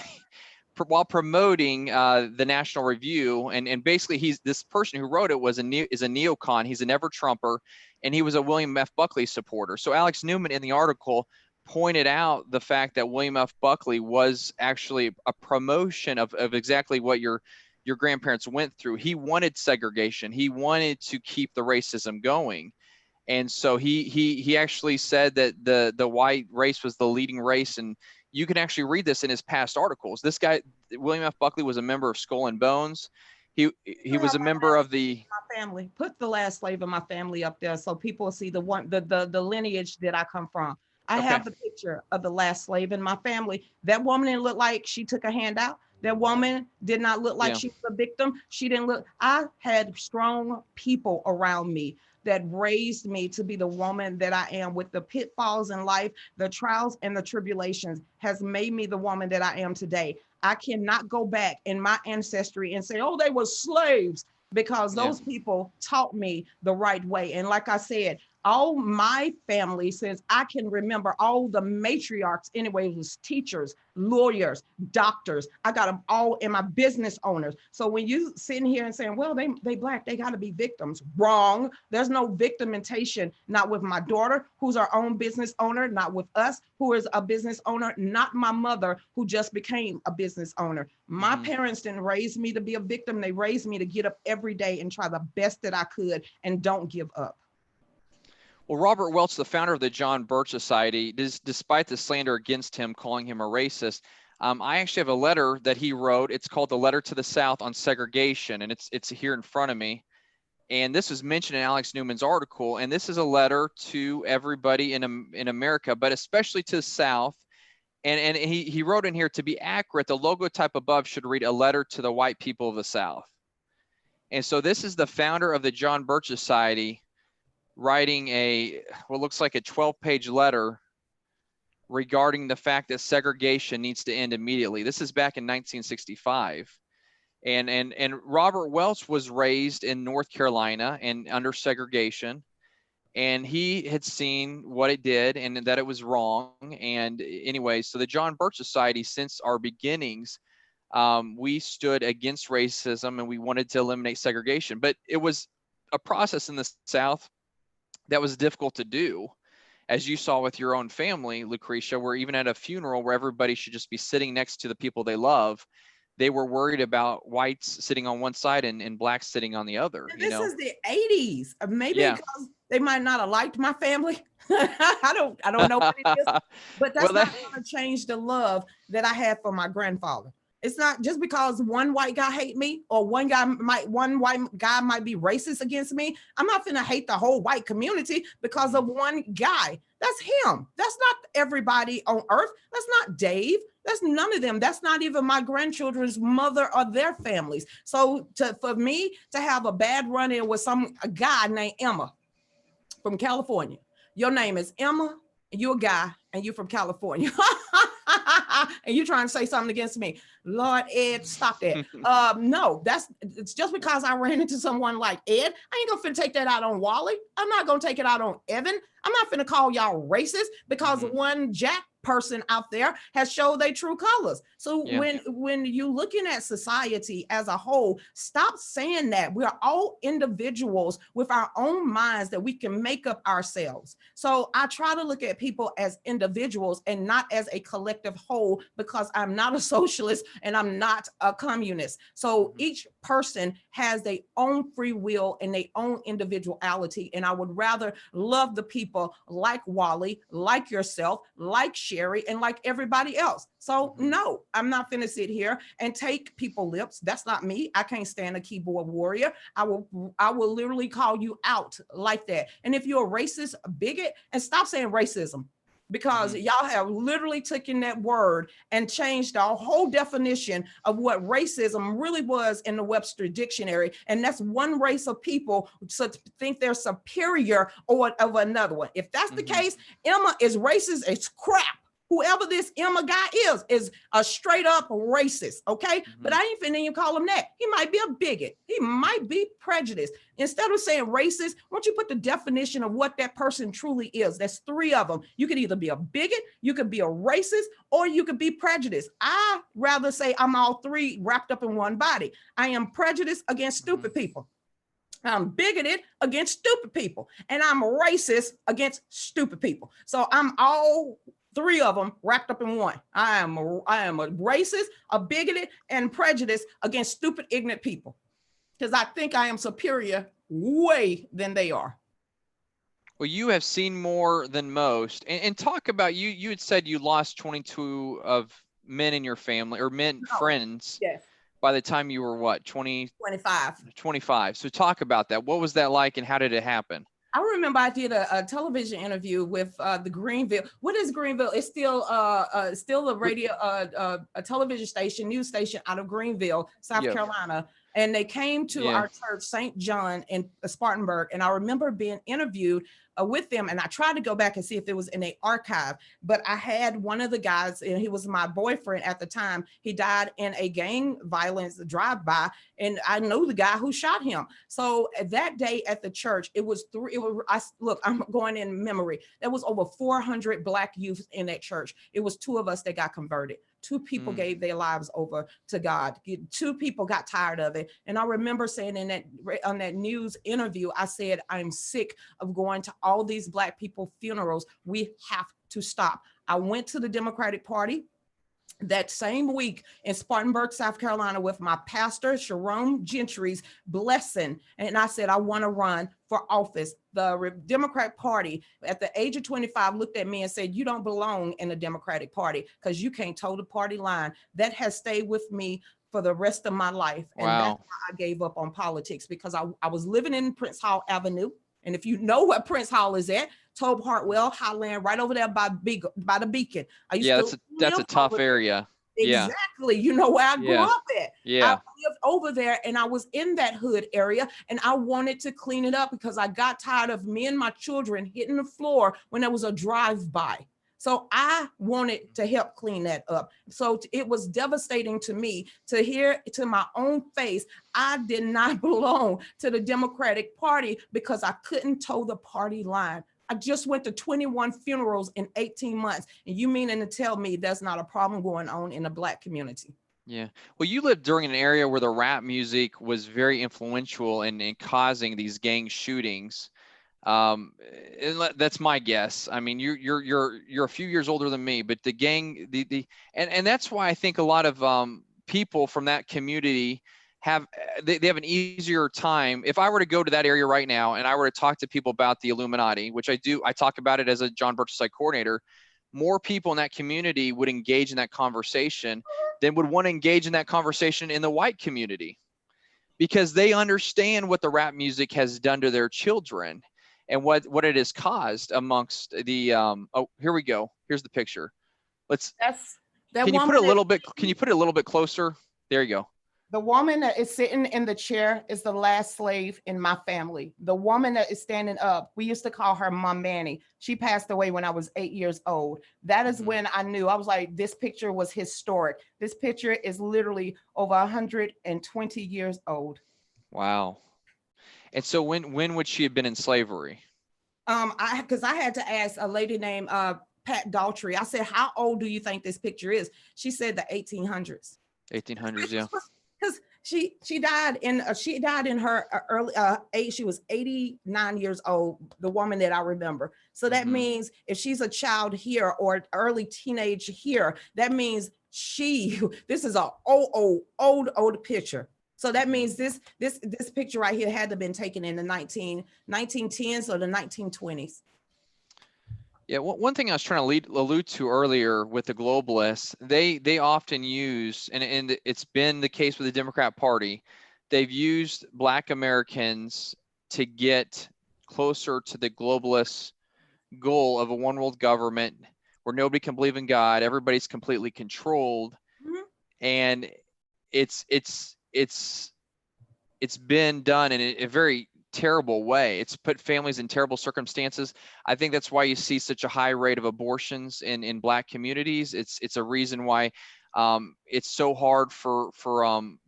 National Review, and basically this person who wrote it is a neocon. He's a never Trumper, and he was a William F. Buckley supporter. So Alex Newman in the article pointed out the fact that William F. Buckley was actually a promotion of exactly what your grandparents went through. He wanted segregation. He wanted to keep the racism going. And so he actually said that the white race was the leading race. And you can actually read this in his past articles. This guy, William F. Buckley, was a member of Skull and Bones. He was a member of the my family. Put the last slave in my family up there so people see the lineage that I come from. I have the picture of the last slave in my family. That woman didn't look like she took a handout. That woman did not look like she was a victim. She didn't look. I had strong people around me that raised me to be the woman that I am. With the pitfalls in life, the trials and the tribulations has made me the woman that I am today. I cannot go back in my ancestry and say, oh, they were slaves, because those people taught me the right way. And like I said, all my family, since I can remember, all the matriarchs anyway, was teachers, lawyers, doctors. I got them all in my business owners. So when you sitting here and saying, well, they black, they got to be victims. Wrong. There's no victimization, not with my daughter, who's our own business owner, not with us, who is a business owner, not my mother, who just became a business owner. My parents didn't raise me to be a victim. They raised me to get up every day and try the best that I could and don't give up. Well, Robert Welch, the founder of the John Birch Society, despite the slander against him, calling him a racist, I actually have a letter that he wrote. It's called The Letter to the South on Segregation, and it's here in front of me. And this was mentioned in Alex Newman's article, and this is a letter to everybody in America, but especially to the South. And he wrote in here, to be accurate, the logo type above should read, a letter to the white people of the South. And so this is the founder of the John Birch Society writing what looks like a 12-page letter regarding the fact that segregation needs to end immediately. This is back in 1965. And Robert Welch was raised in North Carolina and under segregation. And he had seen what it did and that it was wrong. And anyway, so the John Birch Society, since our beginnings, we stood against racism and we wanted to eliminate segregation. But it was a process in the South that was difficult to do, as you saw with your own family, Lucretia, where even at a funeral where everybody should just be sitting next to the people they love, they were worried about whites sitting on one side and blacks sitting on the other. This is the 80s. Maybe because they might not have liked my family. I don't know what it is, but that's not going to change the love that I have for my grandfather. It's not just because one white guy hate me or one white guy might be racist against me. I'm not finna hate the whole white community because of one guy. That's him. That's not everybody on earth. That's not Dave. That's none of them. That's not even my grandchildren's mother or their families. So for me to have a bad run-in with a guy named Emma from California. Your name is Emma, and you're a guy, and you're from California. And you're trying to say something against me. Lord, Ed, stop that. No, it's just because I ran into someone like Ed. I ain't gonna finna take that out on Wally. I'm not gonna take it out on Evan. I'm not finna call y'all racist because one Jack person out there has showed their true colors. So when you're looking at society as a whole, stop saying that. We are all individuals with our own minds that we can make up ourselves. So I try to look at people as individuals and not as a collective whole, because I'm not a socialist and I'm not a communist. So each person has their own free will and their own individuality. And I would rather love the people like Wally, like yourself, like Sherry, and like everybody else. So no, I'm not finna sit here and take people lips. That's not me. I can't stand a keyboard warrior. I will literally call you out like that. And if you're a racist bigot, and stop saying racism. because y'all have literally taken that word and changed our whole definition of what racism really was in the Webster Dictionary. And that's one race of people to think they're superior over another one. If that's the case, Emma is racist as crap. Whoever this Emma guy is a straight up racist, okay? But I ain't finna even call him that. He might be a bigot. He might be prejudiced. Instead of saying racist, why don't you put the definition of what that person truly is? That's three of them. You could either be a bigot, you could be a racist, or you could be prejudiced. I rather say I'm all three wrapped up in one body. I am prejudiced against stupid people. I'm bigoted against stupid people. And I'm racist against stupid people. So I'm all three of them wrapped up in one. I am a racist, a bigoted, and prejudiced against stupid, ignorant people. Because I think I am superior way than they are. Well, you have seen more than most. And talk about, you had said you lost 22 of men in your family, or friends. Yes. By the time you were what, 25. 25. So talk about that. What was that like and how did it happen? I remember I did a television interview with the Greenville. What is Greenville? It's still a radio, a television station, news station out of Greenville, South Carolina. And they came to our church, St. John in Spartanburg. And I remember being interviewed with them. And I tried to go back and see if it was in an archive, but I had one of the guys, and he was my boyfriend at the time. He died in a gang violence drive-by, and I know the guy who shot him. So that day at the church, look, I'm going in memory. There was over 400 Black youth in that church. It was two of us that got converted. Two people gave their lives over to God. Two people got tired of it. And I remember saying on that news interview, I said, I'm sick of going to all these Black people funerals. We have to stop. I went to the Democratic Party that same week in Spartanburg, South Carolina, with my pastor, Sharon Gentry's blessing. And I said, I want to run for office. The Democratic Party at the age of 25 looked at me and said, you don't belong in the Democratic Party because you can't toe the party line. That has stayed with me for the rest of my life. And that's why I gave up on politics, because I was living in Prince Hall Avenue. And if you know what Prince Hall is at, Tobe Hartwell, Highland, right over there by the Beacon. That's a tough area. Exactly. You know where I grew up at. Yeah. I lived over there, and I was in that hood area, and I wanted to clean it up because I got tired of me and my children hitting the floor when there was a drive-by. So I wanted to help clean that up. So it was devastating to me to hear to my own face, I did not belong to the Democratic Party because I couldn't toe the party line. I just went to 21 funerals in 18 months. And you meaning to tell me there's not a problem going on in the Black community? Yeah. Well, you lived during an area where the rap music was very influential in causing these gang shootings. And that's my guess. I mean, you're a few years older than me, but the gang, and that's why I think a lot of people from that community have an easier time. If I were to go to that area right now and I were to talk to people about the Illuminati, which I do, I talk about it as a John Birch Site coordinator, more people in that community would engage in that conversation than would want to engage in that conversation in the white community, because they understand what the rap music has done to their children and what it has caused amongst the oh, here we go. Here's the picture. Can you put it a little bit closer? There you go. The woman that is sitting in the chair is the last slave in my family. The woman that is standing up, we used to call her Mom Manny. She passed away when I was 8 years old. That is when I knew. I was like, this picture was historic. This picture is literally over 120 years old. Wow. And so when would she have been in slavery? Because I had to ask a lady named Pat Daltrey. I said, how old do you think this picture is? She said the 1800s. 1800s, yeah. Because she died in her early age. She was 89 years old, the woman that I remember. So that means if she's a child here or early teenage here, that means this is an old picture. So that means this picture right here had to have been taken in the 1910s or the 1920s. Yeah, one thing I was trying to allude to earlier with the globalists, they often use, and it's been the case with the Democrat Party, they've used Black Americans to get closer to the globalist goal of a one world government where nobody can believe in God. Everybody's completely controlled. And it's been done in a very terrible way. It's put families in terrible circumstances. I think that's why you see such a high rate of abortions in Black communities. It's a reason why it's so hard for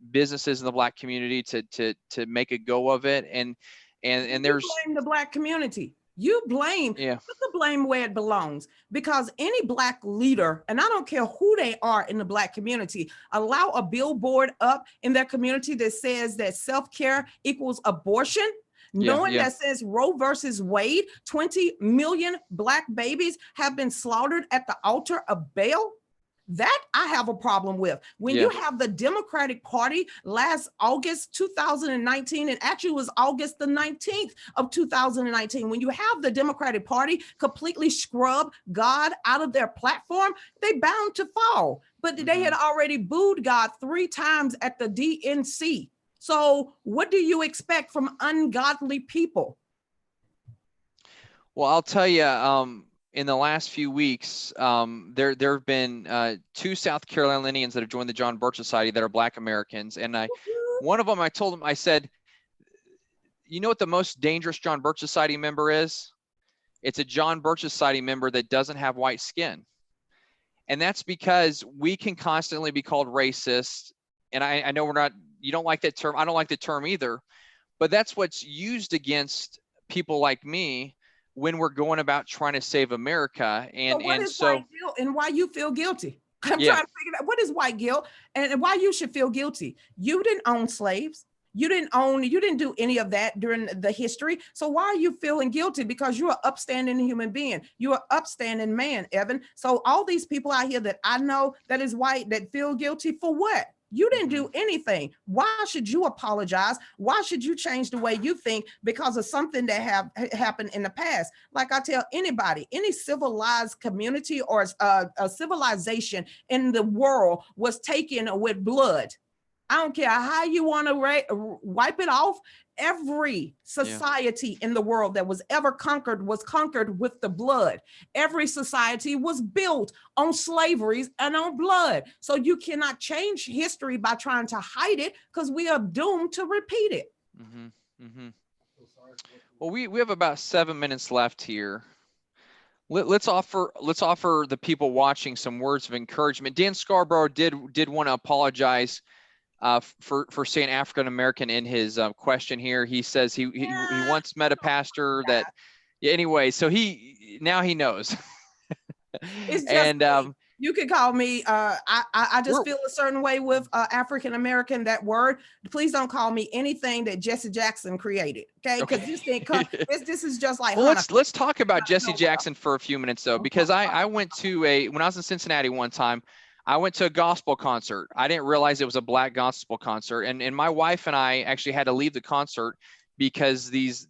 businesses in the Black community to make a go of it. And there's you blame the Black community. You blame, put the blame where it belongs, because any Black leader, and I don't care who they are in the Black community, allow a billboard up in their community that says that self-care equals abortion, knowing that says Roe versus Wade, 20 million Black babies have been slaughtered at the altar of Baal. That I have a problem with. When you have the Democratic Party last August 2019, and actually it was August the 19th of 2019, when you have the Democratic Party completely scrub God out of their platform, they bound to fall. But they had already booed God 3 times at the DNC. So what do you expect from ungodly people? Well, I'll tell you, in the last few weeks, there have been 2 South Carolinians that have joined the John Birch Society that are Black Americans. And one of them, I told him, I said, you know what the most dangerous John Birch Society member is? It's a John Birch Society member that doesn't have white skin. And that's because we can constantly be called racist. And I know you don't like that term. I don't like the term either, but that's what's used against people like me when we're going about trying to save America. And why you feel guilty? I'm trying to figure out what is white guilt and why you should feel guilty. You didn't own slaves. You didn't do any of that during the history. So why are you feeling guilty? Because you're an upstanding human being. You're an upstanding man, Evan. So all these people out here that I know that is white that feel guilty for what? You didn't do anything. Why should you apologize? Why should you change the way you think because of something that have happened in the past? Like I tell anybody, any civilized community or a civilization in the world was taken with blood. I don't care how you want to wipe it off. Every society in the world that was ever conquered was conquered with the blood. Every society was built on slavery and on blood. So you cannot change history by trying to hide it, because we are doomed to repeat it. Well, we have about 7 minutes left here. Let's offer the people watching some words of encouragement. Dan Scarborough did want to apologize for saying African American in his question here. He says he once met a pastor that anyway, so now he knows. It's just you could call me I just feel a certain way with African American, that word. Please don't call me anything that Jesse Jackson created, okay? Because this is just like, well, let's talk about Jesse Jackson for a few minutes though, because I went to when I was in Cincinnati one time, I went to a gospel concert. I didn't realize it was a Black gospel concert. And my wife and I actually had to leave the concert because these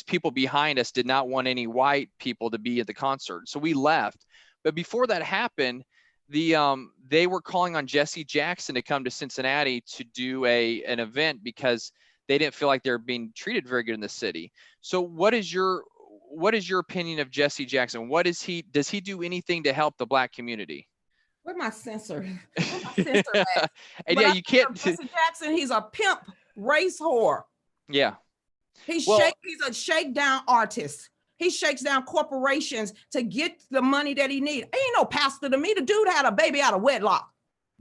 people behind us did not want any white people to be at the concert. So we left. But before that happened, they were calling on Jesse Jackson to come to Cincinnati to do an event because they didn't feel like they were being treated very good in the city. So what is your opinion of Jesse Jackson? Does he do anything to help the Black community? Where's my censor? At? And you can't. Jesse Jackson, he's a pimp race whore. Yeah. He's a shakedown artist. He shakes down corporations to get the money that he needs. Ain't no pastor to me. The dude had a baby out of wedlock.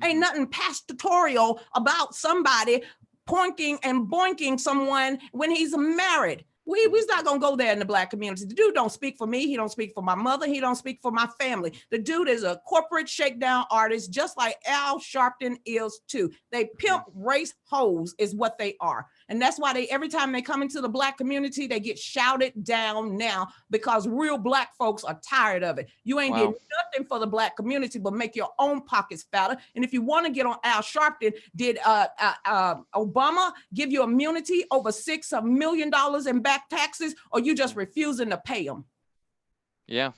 Ain't nothing pastoral about somebody pointing and boinking someone when he's married. We's not gonna go there in the Black community. The dude don't speak for me. He don't speak for my mother. He don't speak for my family. The dude is a corporate shakedown artist, just like Al Sharpton is too. They pimp race hoes is what they are. And that's why every time they come into the Black community, they get shouted down now, because real Black folks are tired of it. You ain't did nothing for the Black community but make your own pockets fatter. And if you want to get on Al Sharpton, did Obama give you immunity over $6 million in back taxes, or you just refusing to pay them? Yeah.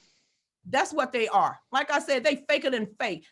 That's what they are. Like I said, they faker than fake.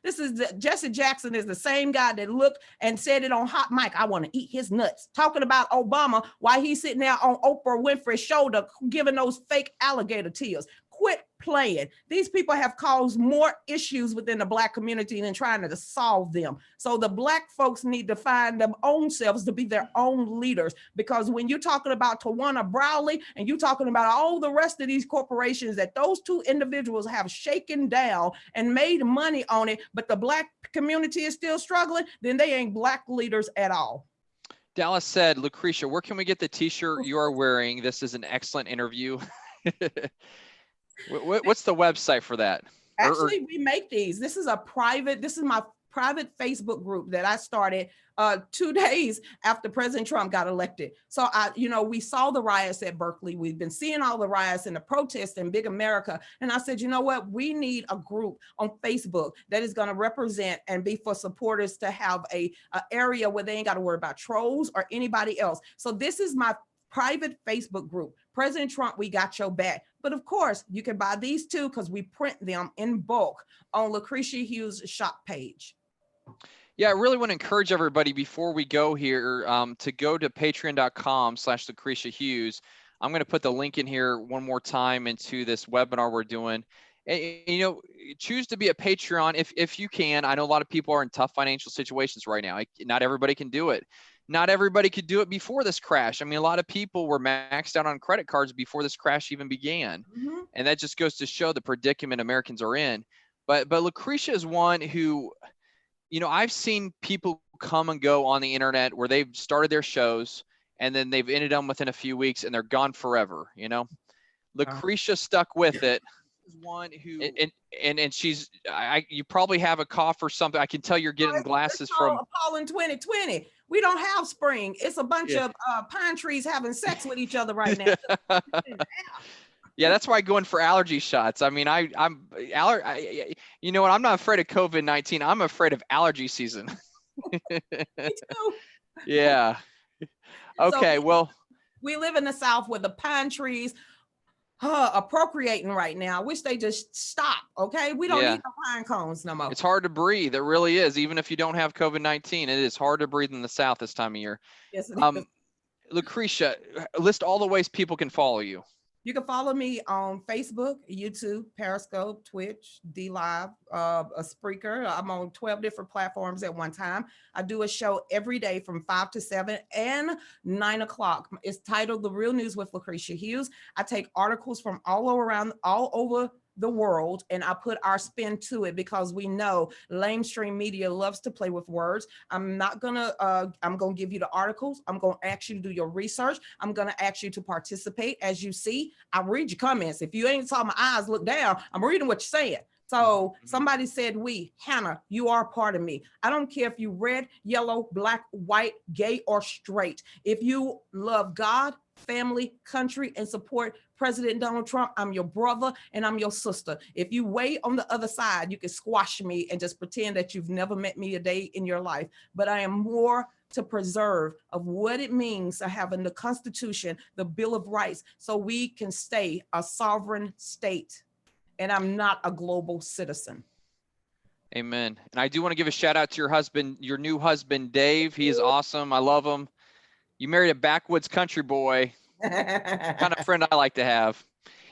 Jesse Jackson is the same guy that looked and said it on Hot Mic, I want to eat his nuts, talking about Obama while he's sitting there on Oprah Winfrey's shoulder giving those fake alligator tears. Quit playing. These people have caused more issues within the Black community than trying to solve them. So the Black folks need to find their own selves to be their own leaders. Because when you're talking about Tawana Browley and you're talking about all the rest of these corporations that those two individuals have shaken down and made money on it, but the Black community is still struggling, then they ain't Black leaders at all. Dallas said, Lucretia, where can we get the t-shirt you are wearing? This is an excellent interview. What's the website for that? Actually, we make these. This is my private Facebook group that I started 2 days after President Trump got elected. So we saw the riots at Berkeley. We've been seeing all the riots and the protests in big America. And I said, you know what? We need a group on Facebook that is going to represent and be for supporters to have a area where they ain't got to worry about trolls or anybody else. So this is my private Facebook group. President Trump, we got your back. But of course, you can buy these too because we print them in bulk on Lucretia Hughes' shop page. Yeah, I really want to encourage everybody before we go here to go to patreon.com/Lucretia Hughes. I'm going to put the link in here one more time into this webinar we're doing. And, choose to be a Patreon if you can. I know a lot of people are in tough financial situations right now. Not everybody can do it. Not everybody could do it before this crash. I mean, a lot of people were maxed out on credit cards before this crash even began. Mm-hmm. And that just goes to show the predicament Americans are in. But Lucretia is one who, I've seen people come and go on the internet where they've started their shows and then they've ended them within a few weeks and they're gone forever. Lucretia stuck with it. Is one who and she's you probably have a cough or something. I can tell you're getting glasses from Pollen 2020. We don't have spring. It's a bunch of pine trees having sex with each other right now. Yeah, that's why I go in for allergy shots. I mean, you know what? I'm not afraid of COVID-19. I'm afraid of allergy season. Me too. Yeah. Okay. So we live in the South where the pine trees are procreating right now. I wish they just stop. Okay, we don't need the pine cones no more. It's hard to breathe. It really is. Even if you don't have COVID-19, it is hard to breathe in the South this time of year. Yes, it is. Lucretia, list all the ways people can follow you. You can follow me on Facebook, YouTube, Periscope, Twitch, DLive, a Spreaker. I'm on 12 different platforms at one time. I do a show every day from 5 to 7 and 9 o'clock. It's titled The Real News with Lucretia Hughes. I take articles from all over the world, and I put our spin to it because we know lamestream media loves to play with words. I'm gonna give you the articles. I'm gonna ask you to do your research. I'm gonna ask you to participate. As you see, I read your comments. If you ain't saw my eyes look down, I'm reading what you're saying. So somebody said, Hannah, you are part of me. I don't care if you red, yellow, black, white, gay, or straight. If you love God, family, country, and support President Donald Trump, I'm your brother and I'm your sister. If you wait on the other side, you can squash me and just pretend that you've never met me a day in your life. But I am more to preserve of what it means to have in the Constitution, the Bill of Rights, so we can stay a sovereign state. And I'm not a global citizen. Amen. And I do want to give a shout out to your husband, your new husband, Dave. He is awesome. I love him. You married a backwoods country boy. Kind of friend I like to have.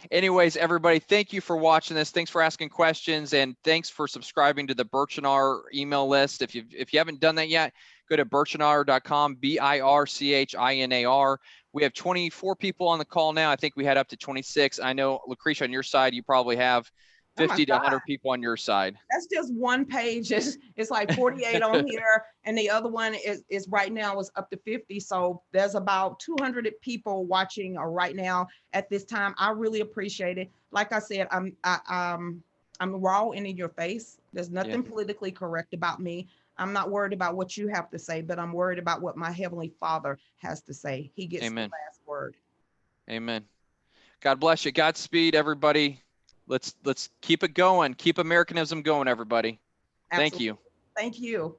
Anyways, everybody, thank you for watching this. Thanks for asking questions, and thanks for subscribing to the Birchinar email list. If you haven't done that yet, go to birchinar.com, BIRCHINAR. We have 24 people on the call now. I think we had up to 26. I know, Lucretia, on your side, you probably have 50 to 100 people on your side. That's just one page. It's like 48 on here, and the other one is right now is up to 50. So there's about 200 people watching right now at this time. I really appreciate it. Like I said, I'm raw and in your face. There's nothing politically correct about me. I'm not worried about what you have to say, but I'm worried about what my Heavenly Father has to say. He gets the last word. Amen. God bless you. Godspeed, everybody. Let's keep it going. Keep Americanism going, everybody. Absolutely. Thank you. Thank you.